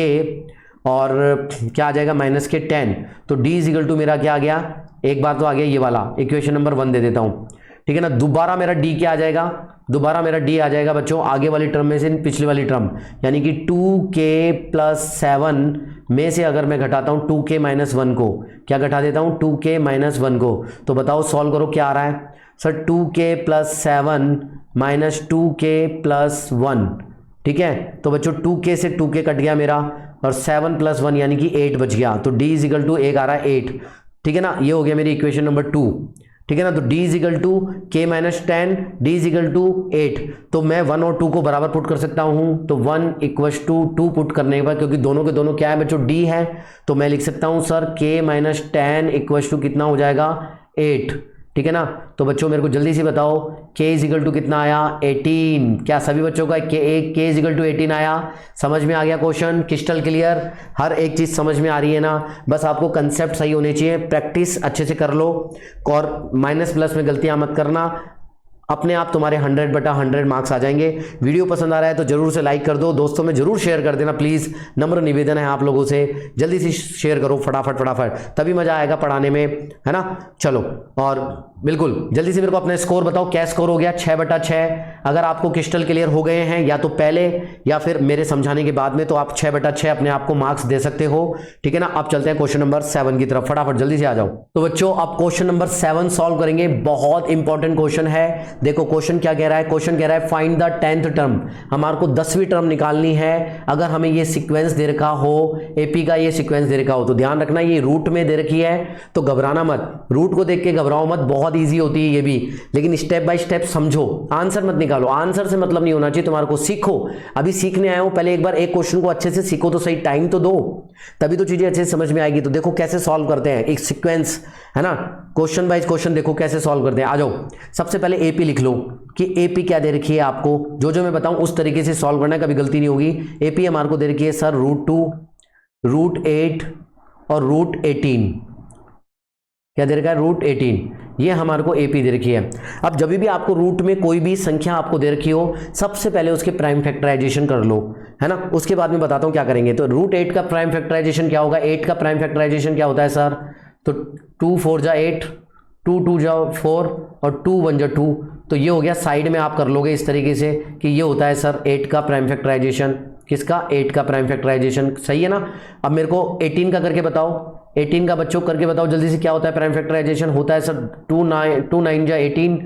और क्या आ जाएगा माइनस के 10। तो d इज इक्वल टू मेरा क्या आ गया, एक बार तो आ गया ये वाला, इक्वेशन नंबर 1 दे देता हूं, ठीक है ना। दोबारा मेरा d क्या आ जाएगा, दोबारा मेरा d आ जाएगा बच्चों आगे वाली टर्म में से पिछली वाली टर्म, यानी कि 2k+7 में से अगर मैं घटाता हूं 2k-1 को, क्या घटा देता हूं 2k-1 को, तो बताओ सॉल्व करो क्या आ रहा है सर, 2k+7 माइनस 2k+1, ठीक है। तो बच्चों 2k से 2k कट गया मेरा, और 7+1 यानी कि 8 बच गया, तो d इज इक्वल टू एक आ रहा है 8, ठीक है ना। ये हो गया मेरी इक्वेशन नंबर 2, ठीक है ना। तो d is equal to k-10, d is equal to 8, तो मैं 1 और 2 को बराबर पुट कर सकता हूं, तो 1 इक्वल्स टू 2 पुट करने के बाद, क्योंकि दोनों के दोनों क्या है बच्चों, d है, तो मैं लिख सकता हूं सर k-10 इक्वल्स टू कितना हो जाएगा 8, ठीक है ना। तो बच्चों मेरे को जल्दी से बताओ k इज इक्वल टू कितना आया 18, क्या सभी बच्चों का k इज इक्वल टू 18 आया, समझ में आ गया क्वेश्चन, क्रिस्टल क्लियर, हर एक चीज समझ में आ रही है ना। बस आपको कंसेप्ट सही होने चाहिए, प्रैक्टिस अच्छे से कर लो, और माइनस प्लस में गलतियां मत करना, अपने आप तुम्हारे 100/100 मार्क्स आ जाएंगे। वीडियो पसंद आ रहा है तो जरूर से लाइक कर दो, दोस्तों में जरूर शेयर कर देना प्लीज, नम्र निवेदन है आप लोगों से, जल्दी से शेयर करो फटाफट, तभी मजा आएगा पढ़ाने में, है ना। चलो, और बिल्कुल जल्दी से मेरे को अपना स्कोर बताओ, क्या स्कोर हो गया 6/6। अगर आपको क्रिस्टल क्लियर हो गए हैं या तो पहले या फिर मेरे समझाने के बाद में, तो आप 6/6 अपने आप को मार्क्स दे सकते हो, ठीक है ना। अब चलते हैं क्वेश्चन नंबर 7 की तरफ, फटाफट जल्दी से आ जाओ। तो बच्चों अब क्वेश्चन नंबर 7 सॉल्व करेंगे, बहुत इंपॉर्टेंट क्वेश्चन है। देखो क्वेश्चन क्या कह रहा है, क्वेश्चन कह रहा है फाइंड द 10th टर्म, हमारे को 10वीं टर्म निकालनी है। अगर हमें ये सीक्वेंस दे रखा हो, एपी का ये सीक्वेंस दे रखा हो, तो ध्यान रखना ये रूट में दे रखी है, तो घबराना मत, रूट को देख के घबराओ मत, बहुत ईजी होती है ये भी, लेकिन स्टेप बाय स्टेप समझो, आंसर मत निकालो, आंसर से मतलब नहीं होना चाहिए तुम्हारे को, सीखो, अभी सीखने आए हो, पहले एक बार एक क्वेश्चन को अच्छे से सीखो तो सही, टाइम तो दो, तभी तो चीजें अच्छे से समझ में आएगी। तो देखो कैसे सॉल्व करते हैं, एक सीक्वेंस है ना, क्वेश्चन बाय क्वेश्चन देखो कैसे सॉल्व करते हैं। आ जाओ, सबसे पहले एपी लिख लो कि एपी क्या दे रखी है आपको, जो मैं बताऊं उस तरीके से सॉल्व करना है, कभी गलती नहीं होगी। एपी हमारे को दे रखी है सर √2, √8 और √18, क्या दे रखा है √18, ये हमारे को एपी दे रखी है। अब जब भी आपको रूट में कोई भी संख्या आपको दे रखी हो, सबसे पहले उसके प्राइम फैक्टराइजेशन कर लो, है ना, उसके बाद में बताता हूं क्या करेंगे। तो √8 का प्राइम फैक्टराइजेशन क्या होगा, 8 का प्राइम फैक्टराइजेशन क्या होता है सर, तो 2 4 जा 8, 2 2 जा 4 और 2 1 जा 2, तो ये हो गया। साइड में आप कर लोगे इस तरीके से कि ये होता है सर 8 का प्राइम फैक्टराइजेशन, किसका 8 का प्राइम फैक्टराइजेशन, सही है ना। अब मेरे को 18 का करके बताओ, 18 का बच्चों करके बताओ जल्दी से, क्या होता है प्राइम फैक्टराइजेशन, होता है सर 2 9 जा 18,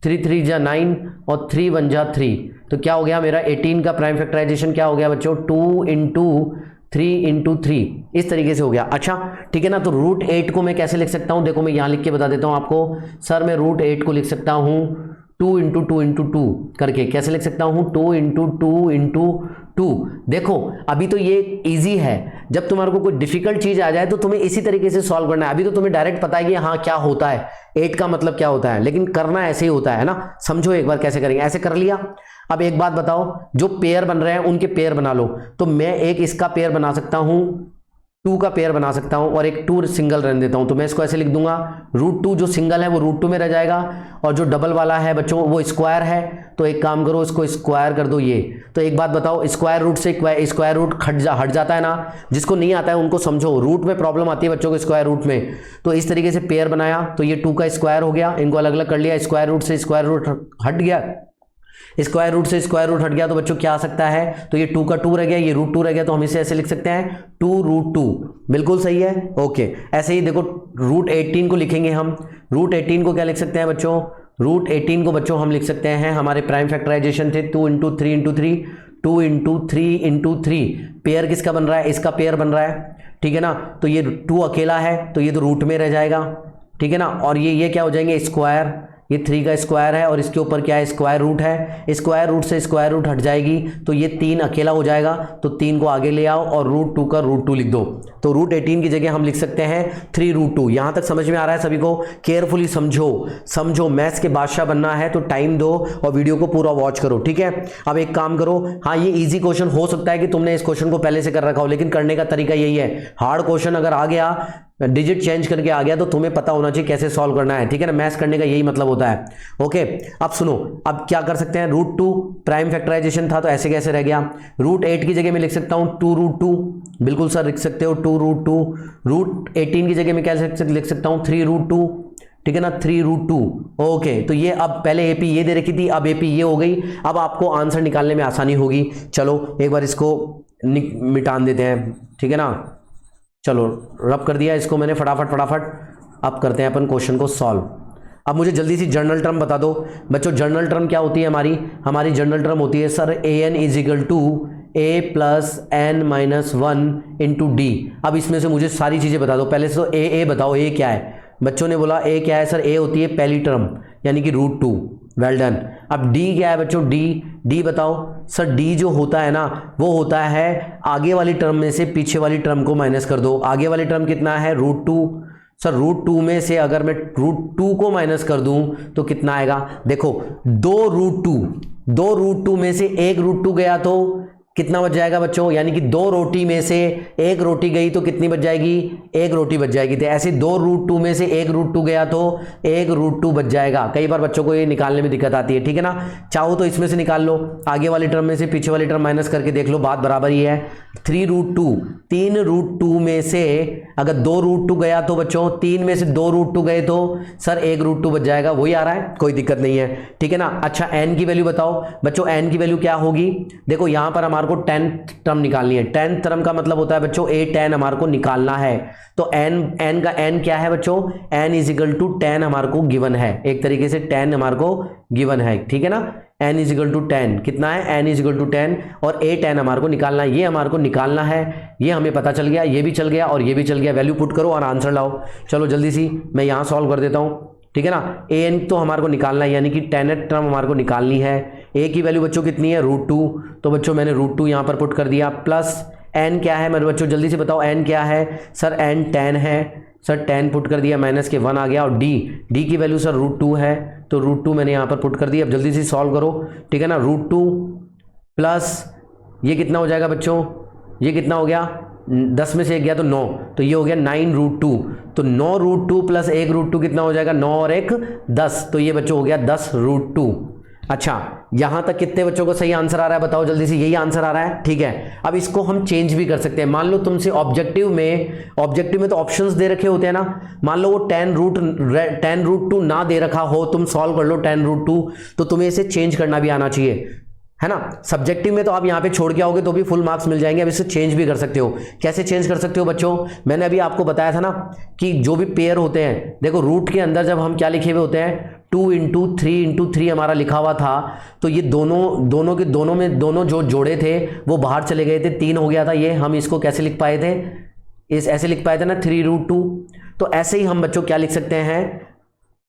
3 3 जा 9 और 3 1 जा 3, तो क्या हो गया मेरा 18 का प्राइम फैक्टराइजेशन क्या हो गया बच्चों 2 × 3 × 3, इस तरीके से हो गया। अच्छा ठीक है ना, तो √8 को मैं कैसे लिख सकता हूं, देखो मैं यहां लिख के बता देता हूं आपको, सर मैं √8 को लिख सकता हूं 2 × 2 × 2 करके, कैसे लिख सकता हूं 2 × 2 × 2। देखो अभी तो ये इजी है, जब तुम्हारे को कोई डिफिकल्ट चीज आ जाए तो तुम्हें इसी तरीके से सॉल्व करना है। अभी तो तुम्हें डायरेक्ट पता है कि हाँ क्या होता है, 8 का मतलब क्या होता है, लेकिन करना ऐसे ही होता है ना। समझो एक बार कैसे करेंगे, ऐसे कर लिया। अब एक बात बताओ, जो पेयर बन रहे हैं उनके पेयर बना लो, तो मैं एक इसका पेयर बना सकता हूं 2 का पेयर बना सकता हूं और एक 2 सिंगल रहने देता हूं। तो मैं इसको ऐसे लिख दूंगा, √2 जो सिंगल है वो √2 में रह जाएगा और जो डबल वाला है बच्चों वो स्क्वायर है। तो एक काम करो, इसको स्क्वायर कर दो ये। तो एक बात बताओ, स्क्वायर रूट से स्क्वायर रूट हट जाता है ना, जिसको नहीं आता है उनको समझो, रूट में प्रॉब्लम आती है बच्चों को स्क्वायर रूट में। तो इस तरीके से पेयर बनाया तो ये 2 का स्क्वायर हो गया, इनको अलग अलग कर लिया, स्क्वायर रूट से स्क्वायर रूट हट गया, स्क्वायर रूट से स्क्वायर रूट हट गया तो बच्चों क्या आ सकता है, तो ये 2 का 2 रह गया, ये √2 रह गया, तो हम इसे ऐसे लिख सकते हैं 2√2। बिल्कुल सही है, ओके। ऐसे ही देखो √18 को लिखेंगे हम, √18 को क्या लिख सकते हैं बच्चों, √18 को बच्चों हम लिख सकते हैं, हमारे प्राइम फैक्टराइजेशन थे 2 × 3 × 3, 2 × 3 × 3, पेयर किसका बन रहा है, इसका पेयर बन रहा है, ठीक है ना। तो ये 2 अकेला है तो ये तो रूट में रह जाएगा, ठीक है ना। और ये क्या हो जाएंगे, स्क्वायर, ये 3 का स्क्वायर है और इसके ऊपर क्या है, स्क्वायर रूट है, स्क्वायर रूट से स्क्वायर रूट हट जाएगी तो ये 3 अकेला हो जाएगा, तो 3 को आगे ले आओ और √2 का √2 लिख दो। तो √18 की जगह हम लिख सकते हैं 3√2। यहां तक समझ में आ रहा है सभी को? केयरफुली समझो, मैथ्स के बादशाह बनना है तो टाइम दो और वीडियो को पूरा वॉच करो, ठीक है। अब एक काम करो, हाँ ये इजी क्वेश्चन हो सकता है कि तुमने इस क्वेश्चन को पहले से कर रखा हो, लेकिन करने का तरीका यही है, हार्ड क्वेश्चन अगर आ गया, डिजिट चेंज करके आ गया तो तुम्हें पता होना चाहिए कैसे सॉल्व करना है, ठीक है ना। मैथ्स करने का यही मतलब होता है, ओके। अब सुनो, अब क्या कर सकते हैं, √2 प्राइम फैक्टराइजेशन था तो ऐसे कैसे रह गया, √8 की जगह मैं लिख सकता हूं 2√2, बिल्कुल सर लिख सकते हो 2√2। √18 की जगह मैं क्या लिख सकता हूं 3√2, ठीक है ना, 3√2, ओके। तो ये अब पहले AP ये दे रखी थी, अब AP ये हो गई, अब आपको आंसर निकालने में आसानी होगी। चलो एक बार इसको मिटान देते हैं, ठीक है ना। चलो रब कर दिया इसको मैंने फटाफट। अब करते हैं अपन क्वेश्चन को सॉल्व। अब मुझे जल्दी सी जर्नल टर्म बता दो बच्चों, जर्नल टर्म क्या होती है हमारी जर्नल टर्म होती है sir AN = A + n - 1 × D। अब इसमें से मुझे सारी चीजें बता दो, पहले से तो A बताओ, A क्या है, बच्चों ने बोला A क्या है सर, A होती है पहली टर्म यानी कि √2, वेल डन। अब D क्या है बच्चों, D बताओ सर, D जो होता है ना वो होता है आगे वाली टर्म में से पीछे वाली टर्म को माइनस कर दो। आगे वाली टर्म कितना है, √2, सर √2 में से अगर मैं √2 को माइनस कर दूं तो कितना आएगा, देखो 2 √2 में से एक √2 गया तो कितना बच जाएगा बच्चों, यानी कि 2 रोटी में से एक रोटी गई तो कितनी बच जाएगी, एक रोटी बच जाएगी। तो ऐसे 2 √2 में से एक √2 गया तो एक √2 बच जाएगा। कई बार बच्चों को ये निकालने में दिक्कत आती है, ठीक है ना। चाहो तो इसमें से निकाल लो, आगे वाली टर्म में से पीछे वाली टर्म माइनस करके देख लो, बात बराबर ही है। 3 √2 में से अगर 2 √2 गया तो बच्चों 3 में से 2 √2 गए तो सर एक √2 बच जाएगा, वही आ रहा है, कोई दिक्कत नहीं है, ठीक है ना। अच्छा n की वैल्यू बताओ बच्चों, n की वैल्यू क्या होगी, देखो यहां पर हमारे को 10th टर्म निकालनी है। 10th टर्म का मतलब होता है बच्चों A10 हमारे को निकालना है। तो n का n क्या है बच्चों, n = 10 हमारे को गिवन है, एक तरीके से 10 हमारे को गिवन है, ठीक है ना। n = 10 कितना है, n = 10 और A10 हमारे को निकालना है, ये हमारे को निकालना है, ये हमें पता चल गया, ये भी चल गया और ये भी चल गया। वैल्यू पुट करो और आंसर लाओ। चलो जल्दी सी मैं यहाँ सॉल्व कर देता हूँ, ठीक है ना। an तो हमारे को निकालना है, यानी कि 10th टर्म हमारे को निकालनी है। a की वैल्यू बच्चों कितनी है, √2, तो बच्चों मैंने √2 यहाँ पर पुट कर दिया, प्लस n क्या है मेरे बच्चों, जल्दी से बताओ n क्या है, सर n 10 है, सर 10 पुट कर दिया, माइनस के 1 आ गया। और d की वैल्यू सर √2 है, तो √2 मैंने यहाँ पर पुट कर दिया। अब जल्दी से सॉल्व करो, ठीक है ना। √2 प्लस ये कितना हो जाएगा बच्चों, ये कितना हो गया, 10 में से 1 गया तो 9, तो ये हो गया 9√2। तो 9√2 प्लस 1 √2 कितना हो जाएगा, 9 और 1 10, तो ये बच्चों हो गया 10√2। अच्छा यहां तक कितने बच्चों को सही आंसर आ रहा है बताओ जल्दी से, यही आंसर आ रहा है, ठीक है। अब इसको हम चेंज भी कर सकते हैं। मान लो तुमसे ऑब्जेक्टिव में तो ऑप्शंस दे रखे होते हैं ना, मान लो वो 10√2 ना दे रखा हो, तुम सॉल्व कर लो 10√2, तो तुम्हें इसे चेंज करना भी आना चाहिए, है ना। सब्जेक्टिव में तो आप यहाँ पे छोड़ के आओगे तो भी फुल मार्क्स मिल जाएंगे। अब इसे चेंज भी कर सकते हो। कैसे चेंज कर सकते हो बच्चों, मैंने अभी आपको बताया था ना कि जो भी पेयर होते हैं, देखो रूट के अंदर जब हम क्या लिखे हुए होते हैं, 2 × 3 × 3 हमारा लिखा हुआ था, तो ये दोनों जो जोड़े थे वो बाहर चले गए थे, 3 हो गया था। ये हम इसको कैसे लिख पाए थे, ऐसे लिख पाए थे ना 3√2। तो ऐसे ही हम बच्चों क्या लिख सकते हैं,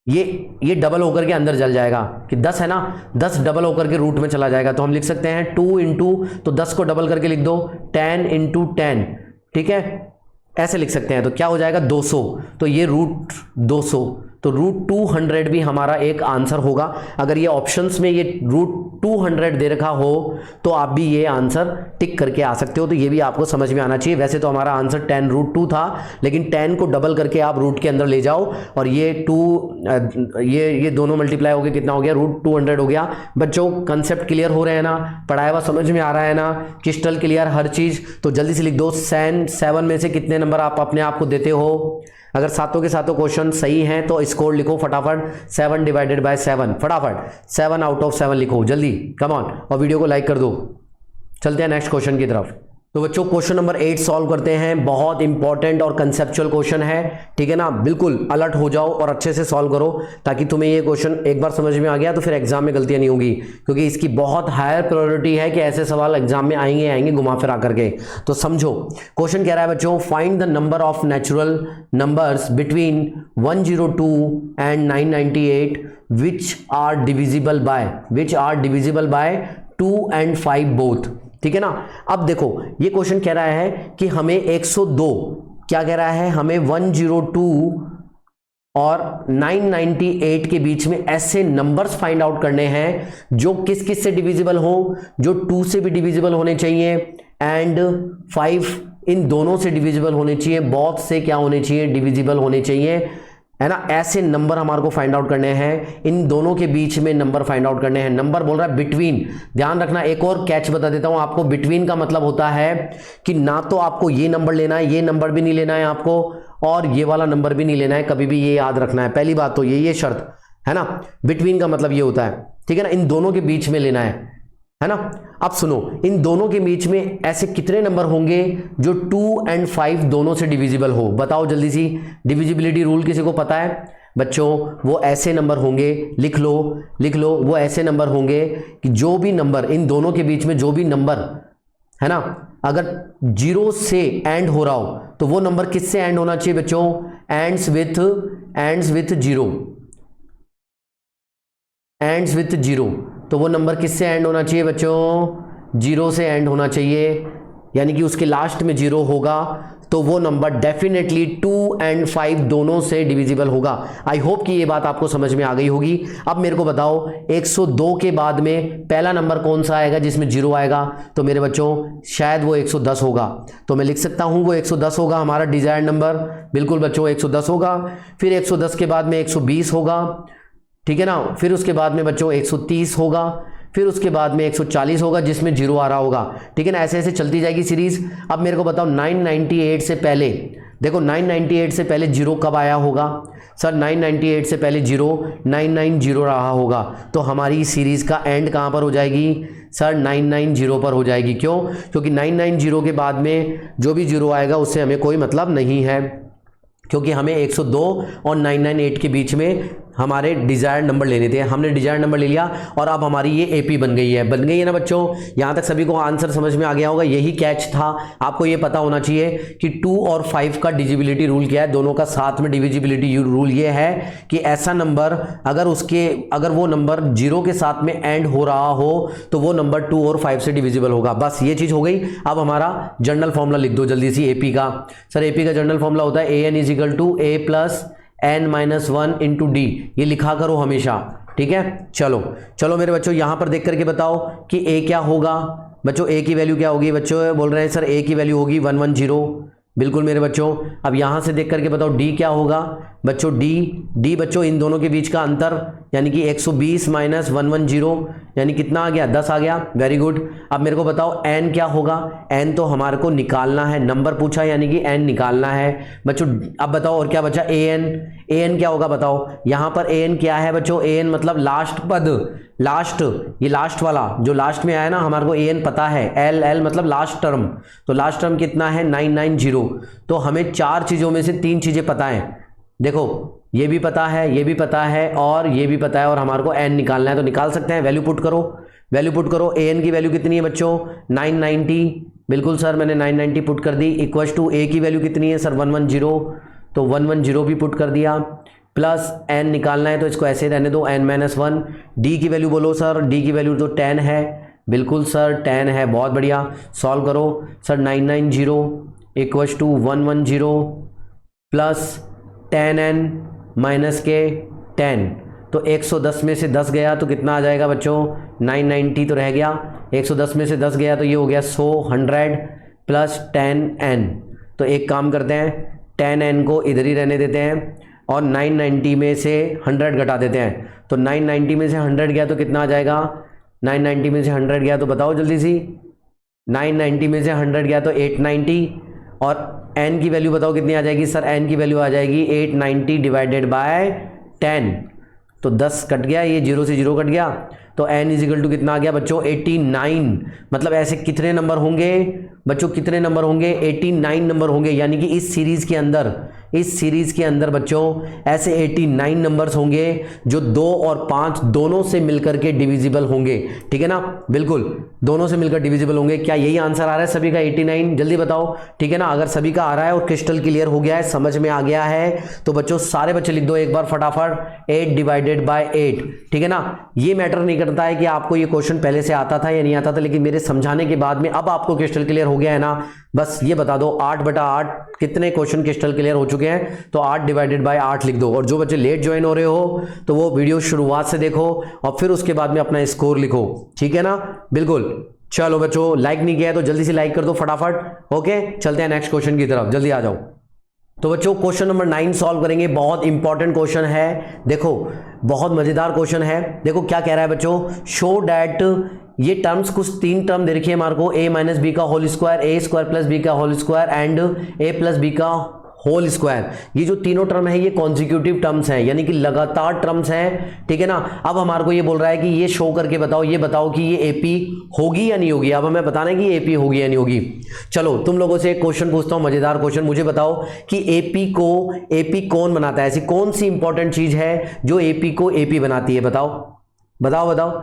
ये डबल होकर के अंदर चल जाएगा कि 10 है ना, 10 डबल होकर के रूट में चला जाएगा। तो हम लिख सकते हैं 2 × तो 10 को डबल करके लिख दो 10 × 10, ठीक है, ऐसे लिख सकते हैं। तो क्या हो जाएगा 200, तो ये √200, तो तो √200 भी हमारा एक आंसर होगा। अगर ये ऑप्शंस में ये √200 दे रखा हो तो आप भी ये आंसर टिक करके आ सकते हो। तो ये भी आपको समझ में आना चाहिए। वैसे तो हमारा आंसर 10√2 था, लेकिन 10 को डबल करके आप रूट के अंदर ले जाओ और ये ये दोनों मल्टीप्लाई हो गया, कितना हो गया, √200 हो गया। बच्चों कंसेप्ट क्लियर हो रहे हैं ना, पढ़ाया हुआ समझ में आ रहा है ना, क्रिस्टल क्लियर हर चीज। तो जल्दी से लिख दो 7 में से कितने नंबर आप अपने आप को देते हो। अगर सातों के सातों क्वेश्चन सही हैं तो स्कोर लिखो फटाफट, 7 डिवाइडेड बाय 7, फटाफट 7 आउट ऑफ 7 लिखो जल्दी, कम ऑन, और वीडियो को लाइक कर दो। चलते हैं नेक्स्ट क्वेश्चन की तरफ। तो बच्चों क्वेश्चन नंबर 8 सॉल्व करते हैं। बहुत इंपॉर्टेंट और कंसेप्चुअल क्वेश्चन है, ठीक है ना। बिल्कुल अलर्ट हो जाओ और अच्छे से सॉल्व करो, ताकि तुम्हें ये क्वेश्चन एक बार समझ में आ गया तो फिर एग्जाम में गलतियां नहीं होंगी, क्योंकि इसकी बहुत हायर प्रायोरिटी है कि ऐसे सवाल एग्जाम में आएंगे घुमा फिरा करके। तो समझो क्वेश्चन कह रहा है बच्चों, find the number of natural numbers between 102 and 998 which are divisible by 2 and 5 both, ठीक है ना। अब देखो ये क्वेश्चन कह रहा है कि हमें 102, क्या कह रहा है, हमें 102 और 998 के बीच में ऐसे नंबर्स फाइंड आउट करने हैं जो किस किस से डिविजिबल हो, जो 2 से भी डिविजिबल होने चाहिए एंड 5 इन दोनों से डिविजिबल होने चाहिए, बोथ से क्या होने चाहिए, डिविजिबल होने चाहिए, है ना। ऐसे नंबर हमारे को फाइंड आउट करने हैं, इन दोनों के बीच में नंबर फाइंड आउट करने हैं। नंबर बोल रहा है बिटवीन, ध्यान रखना, एक और कैच बता देता हूं आपको। बिटवीन का मतलब होता है कि ना तो आपको ये नंबर लेना है, ये नंबर भी नहीं लेना है आपको, और ये वाला नंबर भी नहीं लेना है, कभी भी ये याद रखना है। पहली बात तो ये शर्त है ना, बिटवीन का मतलब ये होता है, ठीक है ना, इन दोनों के बीच में लेना है ना। अब सुनो, इन दोनों के बीच में ऐसे कितने नंबर होंगे जो 2 and 5 दोनों से डिविजिबल हो, बताओ जल्दी सी। डिविजिबिलिटी रूल किसी को पता है बच्चों? वो ऐसे नंबर होंगे, लिख लो, वो ऐसे नंबर होंगे कि जो भी नंबर इन दोनों के बीच में, जो भी नंबर है ना, अगर 0 से एंड हो रहा हो तो वो नंबर किससे एंड होना चाहिए बच्चों? Ends with zero. तो वो नंबर किससे एंड होना चाहिए बच्चों? 0 से एंड होना चाहिए, यानी कि उसके लास्ट में 0 होगा, तो वो नंबर डेफिनेटली 2 and 5 दोनों से डिविजिबल होगा। आई होप कि ये बात आपको समझ में आ गई होगी। अब मेरे को बताओ 102 के बाद में पहला नंबर कौन सा आएगा जिसमें 0 आएगा? तो मेरे बच्चों शायद वो 110 होगा। तो मैं लिख सकता हूं वो 110 होगा हमारा डिजायर्ड नंबर। बिल्कुल बच्चों 110 होगा। फिर 110 के बाद में 120 होगा, ठीक है ना। फिर उसके बाद में बच्चों 130 होगा, फिर उसके बाद में 140 होगा जिसमें 0 आ रहा होगा, ठीक है ना। ऐसे ऐसे चलती जाएगी सीरीज। अब मेरे को बताओ 998 से पहले, देखो 998 से पहले 0 कब आया होगा? सर 998 से पहले 990 रहा होगा, तो हमारी सीरीज का एंड कहां पर हो जाएगी? सर 990 पर हो जाएगी। क्यों? क्योंकि 990 के बाद में जो भी 0 आएगा उससे हमें कोई मतलब नहीं है, क्योंकि हमें 102 और 998 के बीच में हमारे डिजायर्ड नंबर लेने थे। हमने डिजायर्ड नंबर ले लिया और अब हमारी ये एपी बन गई है ना बच्चों। यहाँ तक सभी को आंसर समझ में आ गया होगा। यही कैच था, आपको ये पता होना चाहिए कि 2 और 5 का डिविजिबिलिटी रूल क्या है, दोनों का साथ में डिविजिबिलिटी रूल ये है कि ऐसा नंबर अगर वो नंबर 0 के साथ में एंड हो रहा हो तो वो नंबर 2 और 5 से डिविजिबल होगा। बस ये चीज हो गई। अब हमारा जनरल फॉर्मूला लिख दो जल्दी सी एपी का। सर एपी का जनरल फॉर्मूला होता है an = a + n-1 × d। ये लिखा करो हमेशा, ठीक है। चलो मेरे बच्चों यहां पर देख करके बताओ कि a क्या होगा बच्चों। a की वैल्यू क्या होगी बच्चों? बोल रहे हैं सर a की वैल्यू होगी 110। बिल्कुल मेरे बच्चों। अब यहां से देख करके बताओ d क्या होगा बच्चों? d बच्चों इन दोनों के बीच का अंतर, यानी कि 120 - 110, यानी कितना आ गया? 10 आ गया। Very good. अब मेरे को बताओ n क्या होगा? n तो हमारे को निकालना है, नंबर पूछा यानी कि n निकालना है बच्चों। अब बताओ और क्या बचा? an क्या होगा बताओ? यहां पर an क्या है बच्चों? an मतलब लास्ट पद, ये लास्ट वाला जो लास्ट में आया ना, हमारे को an पता है। l मतलब लास्ट टर्म, तो लास्ट टर्म कितना है? 990। तो हमें 4 चीजों में से 3 चीजें पता है। देखो ये भी पता है, ये भी पता है और ये भी पता है, और हमारे को n निकालना है। तो निकाल सकते हैं। वैल्यू पुट करो। an की वैल्यू कितनी है बच्चों? 990। बिल्कुल सर मैंने 990 पुट कर दी। इक्वल टू a की वैल्यू कितनी है सर? 110। तो 110 भी पुट कर दिया, प्लस n निकालना है तो इसको ऐसे रहने दो, n-1। d की वैल्यू बोलो सर। d की वैल्यू तो 10 है। बिल्कुल सर 10 है, बहुत बढ़िया। सॉल्व करो सर। 990 = 110 प्लस 10n माइनस के 10, तो 110 में से 10 गया तो कितना आ जाएगा बच्चों, 990 तो रह गया। 110 में से 10 गया तो ये हो गया 100 प्लस 10n। तो एक काम करते हैं, 10n को इधर ही रहने देते हैं और 990 में से 100 घटा देते हैं। तो 990 में से 100 गया तो कितना आ जाएगा, 990 में से 100 गया तो बताओ जल्दी सी, 990 में से 100 गया तो 890, और n की वैल्यू बताओ कितनी आ जाएगी सर, n की वैल्यू आ जाएगी 890 डिवाइडेड बाय 10। तो 10 कट गया, ये 0 से 0 कट गया, तो n इजिकल टू कितना आ गया बच्चों, 89। मतलब ऐसे कितने नंबर होंगे बच्चों, कितने नंबर होंगे, 89 नंबर होंगे। यानी कि इस सीरीज के अंदर बच्चों ऐसे 89 नंबर्स होंगे जो 2 और 5 दोनों से मिलकर के डिविजिबल होंगे। ठीक है ना, बिल्कुल दोनों से मिलकर डिविजिबल होंगे। क्या यही आंसर आ रहा है सभी का 89? जल्दी बताओ। ठीक है ना, अगर सभी का आ रहा है और क्रिस्टल क्लियर हो गया है, समझ में आ गया है, तो बच्चों सारे बच्चे लिख दो एक बार फटाफट, 8 डिवाइडेड बाय 8। ठीक है ना, ये मैटर नहीं करता है कि आपको ये क्वेश्चन पहले से आता था या नहीं आता था, लेकिन मेरे समझाने के बाद में अब आपको क्रिस्टल क्लियर हो गया है ना। बस ये बता दो 8/8 कितने क्वेश्चन क्रिस्टल क्लियर हो चुके हैं, तो 8 डिवाइडेड बाय 8 लिख दो। और जो बच्चे लेट ज्वाइन हो रहे हो तो वो वीडियो शुरुआत से देखो और फिर उसके बाद में अपना स्कोर लिखो। ठीक है ना, बिल्कुल। चलो बच्चों, लाइक नहीं किया है तो जल्दी से लाइक कर दो फटाफट। ओके, चलते हैं नेक्स्ट क्वेश्चन की तरफ, जल्दी आ जाओ। तो बच्चों क्वेश्चन नंबर 9 सॉल्व करेंगे। बहुत इंपॉर्टेंट क्वेश्चन है, देखो बहुत मजेदार क्वेश्चन है। देखो क्या कह रहा है बच्चों, शो डैट, ये टर्म्स कुछ 3 टर्म दे रखी है हमारे को, a माइनस बी का whole square, A square plus B का whole square and A plus B का होल स्क्वायर। ये जो तीनों टर्म है ये कॉन्जिक्यूटिव टर्म्स हैं, यानी कि लगातार टर्म्स हैं। ठीक है ना, अब हमारे को ये बोल रहा है कि ये शो करके बताओ, ये बताओ कि ये एपी होगी या नहीं होगी। अब हमें बताना है कि एपी होगी या नहीं होगी। चलो तुम लोगों से एक क्वेश्चन पूछता हूं, मजेदार क्वेश्चन। मुझे बताओ कि एपी कौन बनाता है, ऐसी कौन सी इंपॉर्टेंट चीज है जो एपी को एपी बनाती है, बताओ बताओ बताओ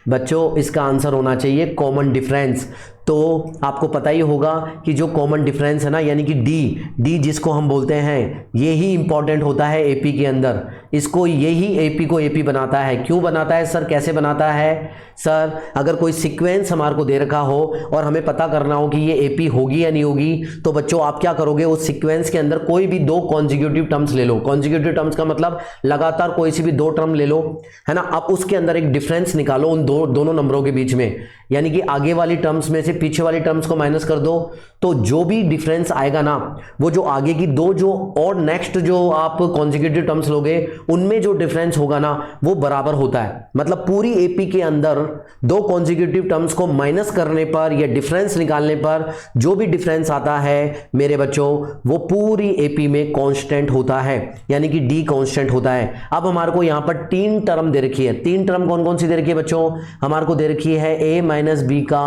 बच्चों। इसका आंसर होना चाहिए कॉमन डिफरेंस। तो आपको पता ही होगा कि जो कॉमन डिफरेंस है ना, यानी कि डी जिसको हम बोलते हैं, यही इंपॉर्टेंट होता है एपी के अंदर। इसको यही एपी को एपी बनाता है। क्यों बनाता है सर, कैसे बनाता है सर? अगर कोई सीक्वेंस हमारे को दे रखा हो और हमें पता करना हो कि ये एपी होगी या नहीं होगी, तो बच्चों आप क्या करोगे, उस सीक्वेंस के अंदर कोई भी 2 कॉन्जिक्यूटिव टर्म्स ले लो। कॉन्जिक्यूटिव टर्म्स का मतलब लगातार कोई सी भी 2 टर्म ले लो, है ना। अब उसके अंदर एक डिफरेंस निकालो उन दोनों नंबरों के बीच में, यानी कि आगे वाली टर्म्स में से पीछे वाली टर्म्स को माइनस कर दो, तो जो भी डिफरेंस आएगा ना, वो जो आगे की 2 जो और नेक्स्ट जो आप कॉन्जिक्यूटिव टर्म्स लोगे उनमें जो डिफरेंस होगा ना वो बराबर होता है। मतलब पूरी एपी के अंदर 2 कॉन्जिक्यूटिव टर्म्स को माइनस करने पर या डिफरेंस निकालने पर जो भी डिफरेंस आता है मेरे बच्चों, वो पूरी एपी में कांस्टेंट होता है, यानी कि डी कांस्टेंट होता है। अब हमारे को यहां पर 3 टर्म दे रखी है। 3 टर्म कौन कौन सी दे रखी है बच्चों? हमारे को दे रखी है a माइनस बी का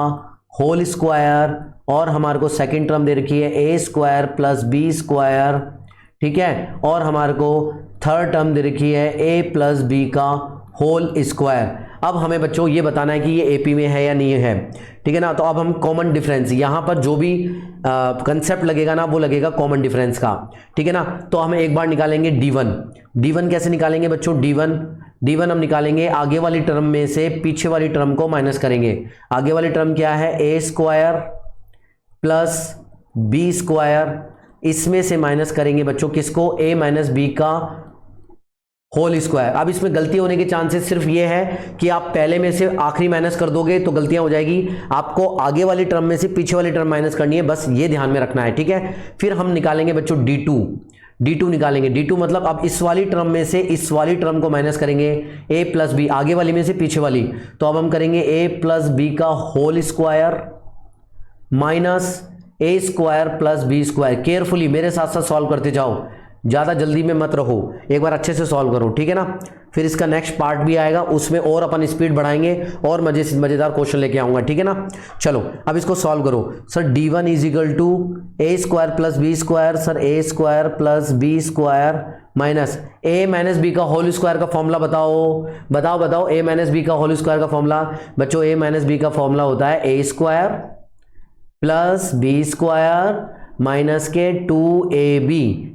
होल स्क्वायर, और हमारे को सेकेंड टर्म दे रखी है a square plus B square. ठीक है, और हमारे को थर्ड टर्म दे रखी है ए प्लस बी का होल स्क्वायर। अब हमें बच्चों ये बताना है कि ये एपी में है या नहीं है। ठीक है ना, तो अब हम कॉमन डिफरेंस, यहां पर जो भी कंसेप्ट लगेगा ना वो लगेगा कॉमन डिफरेंस का। ठीक है ना, तो हम एक बार निकालेंगे D1 कैसे निकालेंगे बच्चों? D1 हम निकालेंगे, आगे वाली टर्म में से पीछे वाली टर्म को माइनस करेंगे। आगे वाली टर्म क्या है? A square plus B square, इसमें से माइनस करेंगे बच्चों किसको? a माइनस बी का होल स्क्वायर। अब इसमें गलती होने के चांसेस सिर्फ ये है कि आप पहले में से आखिरी माइनस कर दोगे तो गलतियां हो जाएगी। आपको आगे वाली टर्म में से पीछे वाली टर्म माइनस करनी है, बस ये ध्यान में रखना है। ठीक है, फिर हम निकालेंगे बच्चों D2 निकालेंगे। D2 मतलब अब इस वाली टर्म में से इस वाली टर्म को माइनस करेंगे, a प्लस बी, आगे वाली में से पीछे वाली, तो अब हम करेंगे a प्लस बी का होल स्क्वायर माइनस ए square plus B square. Carefully मेरे साथ साथ सॉल्व करते जाओ, ज़्यादा जल्दी में मत रहो, एक बार अच्छे से सॉल्व करो। ठीक है ना, फिर इसका नेक्स्ट पार्ट भी आएगा, उसमें और अपन स्पीड बढ़ाएंगे और मजेदार क्वेश्चन लेके आऊंगा। ठीक है ना, चलो अब इसको सॉल्व करो। Sir D1 is equal to a square plus B square, sir a square plus B square minus a minus B का होल स्क्वायर का फॉर्मूला बताओ ए माइनस बी का होल स्क्वायर का फॉर्मूला। बच्चों ए माइनस बी का formula होता है a square plus B square minus के 2ab।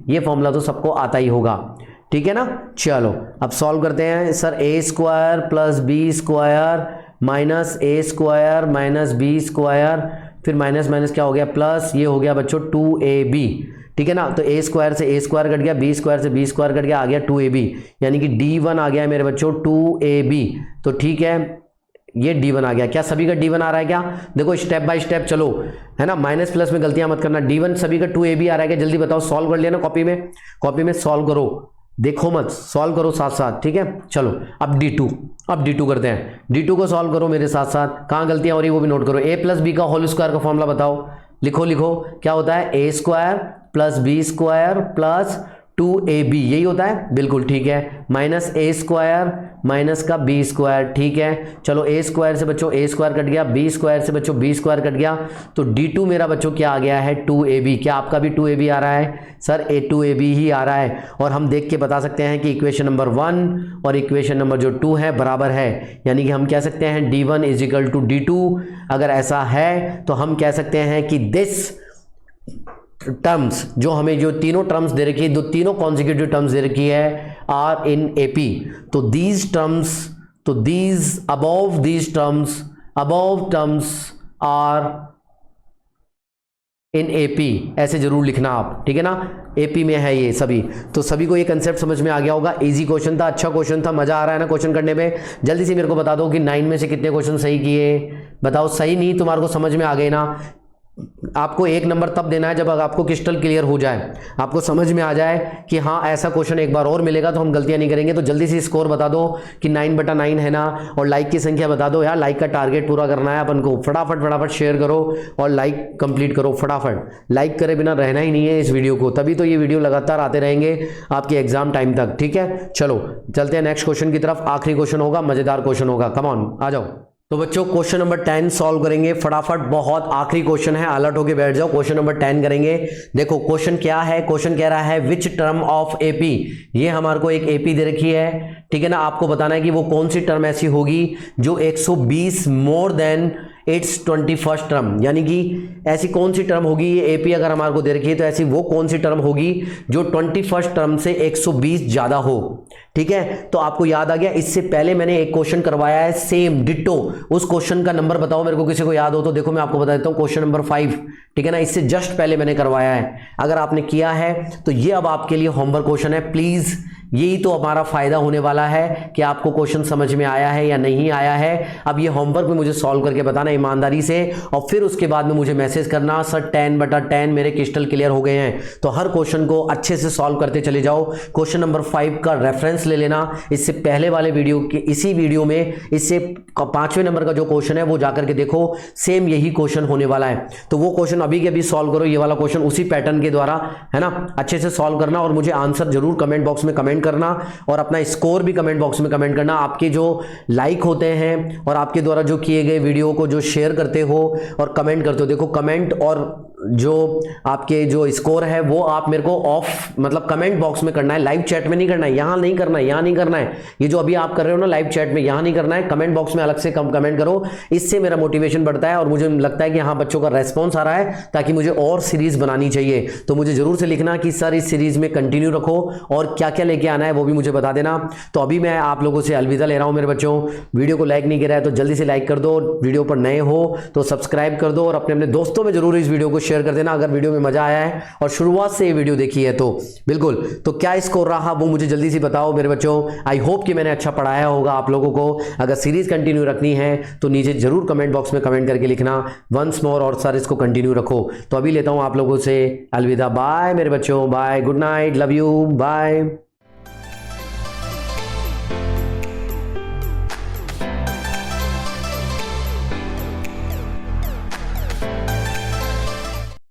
ये फॉर्मूला तो सबको आता ही होगा। ठीक है ना, चलो अब सॉल्व करते हैं। Sir a square plus B square minus A square minus b square, फिर माइनस माइनस क्या हो गया प्लस, ये हो गया बच्चों 2ab। ठीक है ना। तो ए स्क्वायर से ए स्क्वायर कट गया, बी स्क्वायर से बी स्क्वायर कट गया, आ गया 2ab, यानी कि d1 आ गया है मेरे बच्चों 2ab। तो ठीक है, ये d1 आ गया। क्या सभी का d1 आ रहा है क्या? देखो स्टेप बाय स्टेप चलो, है ना, माइनस प्लस में गलतियां मत करना। d1 सभी का 2ab आ रहा है क्या? जल्दी बताओ, सॉल्व कर लिया ना कॉपी में सॉल्व करो, देखो मत, सॉल्व करो साथ साथ, ठीक है। चलो अब d2 करते हैं। d2 को सॉल्व करो मेरे साथ साथ, कहाँ गलतियां हो रही है वो भी नोट करो। a प्लस बी का होल स्क्वायर का फॉर्मूला बताओ, लिखो क्या होता है? a square plus B square plus 2ab, यही होता है, बिल्कुल ठीक है। माइनस ए स्क्वायर माइनस का बी स्क्वायर, ठीक है। चलो a स्क्वायर से बच्चों a स्क्वायर कट गया, b स्क्वायर से बच्चों b स्क्वायर कट गया, तो d2 मेरा बच्चों क्या आ गया है? 2ab। क्या आपका भी 2ab आ रहा है? सर a2ab ही आ रहा है। और हम देख के बता सकते हैं कि इक्वेशन नंबर 1 और इक्वेशन नंबर जो 2 है बराबर है, यानी कि हम कह सकते हैं d1 is equal to d2। अगर ऐसा है तो हम कह सकते हैं कि दिस टर्म्स, जो हमें जो तीनों टर्म्स दे रखी है, दो तीनों कॉन्जिक्यूटिव टर्म्स दे रखी है, आर इन एपी। तो दीज टर्म्स, तो these above these terms are in AP, ऐसे जरूर लिखना आप, ठीक है ना। एपी में है ये सभी। तो सभी को ये कंसेप्ट समझ में आ गया होगा। इजी क्वेश्चन था, अच्छा क्वेश्चन था, मजा आ रहा है ना क्वेश्चन करने में। जल्दी से मेरे को बता दो कि 9 में से कितने क्वेश्चन सही किए, बताओ। सही नहीं तुम्हारे को समझ में आ गए ना। आपको 1 नंबर तब देना है जब आपको क्रिस्टल क्लियर हो जाए, आपको समझ में आ जाए कि हाँ ऐसा क्वेश्चन एक बार और मिलेगा तो हम गलतियां नहीं करेंगे। तो जल्दी से स्कोर बता दो कि 9/9 है ना, और लाइक की संख्या बता दो यार। लाइक का टारगेट पूरा करना है अपन को। फटाफट शेयर करो और लाइक कंप्लीट करो फटाफट। लाइक करे बिना रहना ही नहीं है इस वीडियो को, तभी तो ये वीडियो लगातार आते रहेंगे आपके एग्जाम टाइम तक, ठीक है। चलो चलते हैं नेक्स्ट क्वेश्चन की तरफ। आखिरी क्वेश्चन होगा, मजेदार क्वेश्चन होगा, कम ऑन आ जाओ। तो बच्चों क्वेश्चन नंबर 10 सॉल्व करेंगे फटाफट, बहुत आखिरी क्वेश्चन है, अलर्ट होके बैठ जाओ। क्वेश्चन नंबर 10 करेंगे। देखो क्वेश्चन क्या है, क्वेश्चन कह रहा है विच टर्म ऑफ एपी। ये हमारे को एक एपी दे रखी है, ठीक है ना। आपको बताना है कि वो कौन सी टर्म ऐसी होगी जो 120 more than it's 21st term, यानी कि ऐसी कौन सी टर्म होगी, ये एपी अगर हमारे को दे रखी है तो ऐसी वो कौन सी टर्म होगी जो 21st टर्म से 120 ज्यादा हो, ठीक है। तो आपको याद आ गया, इससे पहले मैंने एक क्वेश्चन करवाया है सेम डिट्टो। उस क्वेश्चन का नंबर बताओ मेरे को, किसी को याद हो तो। देखो मैं आपको बता देता हूं, क्वेश्चन नंबर 5, ठीक है ना, इससे जस्ट पहले मैंने करवाया है। अगर आपने किया है तो ये अब आपके लिए होमवर्क क्वेश्चन है, प्लीज। यही तो हमारा फायदा होने वाला है कि आपको क्वेश्चन समझ में आया है या नहीं आया है। अब ये होमवर्क में मुझे सॉल्व करके बताना ईमानदारी से, और फिर उसके बाद में मुझे मैसेज करना सर 10/10 मेरे क्रिस्टल क्लियर हो गए हैं। तो हर क्वेश्चन को अच्छे से सॉल्व करते चले जाओ। क्वेश्चन नंबर 5 का रेफरेंस ले लेना, इससे पहले वाले वीडियो के इसी वीडियो में इससे 5वें नंबर का जो क्वेश्चन है वो जाकर के देखो, सेम यही क्वेश्चन होने वाला है। तो वो क्वेश्चन अभी के अभी सॉल्व करो, ये वाला क्वेश्चन उसी पैटर्न के द्वारा, है ना, अच्छे से सॉल्व करना। और मुझे आंसर जरूर कमेंट बॉक्स में कमेंट करना, और अपना स्कोर भी कमेंट बॉक्स में कमेंट करना। आपके जो लाइक होते हैं और आपके द्वारा जो किए गए वीडियो को जो शेयर करते हो और कमेंट करते हो, देखो कमेंट और जो आपके जो स्कोर है वो आप मेरे को ऑफ, मतलब कमेंट बॉक्स में करना है, लाइव चैट में नहीं करना है, यहां नहीं करना है, यहां नहीं करना है। ये जो अभी आप कर रहे हो ना लाइव चैट में, यहां नहीं करना है, कमेंट बॉक्स में अलग से कमेंट करो। इससे मेरा मोटिवेशन बढ़ता है और मुझे लगता है कि हाँ बच्चों का रेस्पॉन्स आ रहा है, ताकि मुझे और सीरीज बनानी चाहिए। तो मुझे जरूर से लिखना कि सर इस सीरीज में कंटिन्यू रखो, और क्या क्या लेके आना है वो भी मुझे बता देना। तो अभी मैं आप लोगों से अलविदा ले रहा हूं मेरे बच्चों। वीडियो को लाइक नहीं किया है तो जल्दी से लाइक कर दो, वीडियो पर नए हो तो सब्सक्राइब कर दो, और अपने दोस्तों में जरूर इस वीडियो को शेयर कर देना अगर वीडियो में मजा आया है और शुरुआत से ये वीडियो देखी है तो। बिल्कुल, तो क्या स्कोर रहा वो मुझे जल्दी से बताओ मेरे बच्चों। आई होप कि मैंने अच्छा पढ़ाया होगा आप लोगों को। अगर सीरीज कंटिन्यू रखनी है तो नीचे जरूर कमेंट बॉक्स में कमेंट करके लिखना वंस मोर, और सर इसको कंटिन्यू रखो। तो अभी लेता हूं आप लोगों से अलविदा, बाय मेरे बच्चों, bye, good night, love you, bye.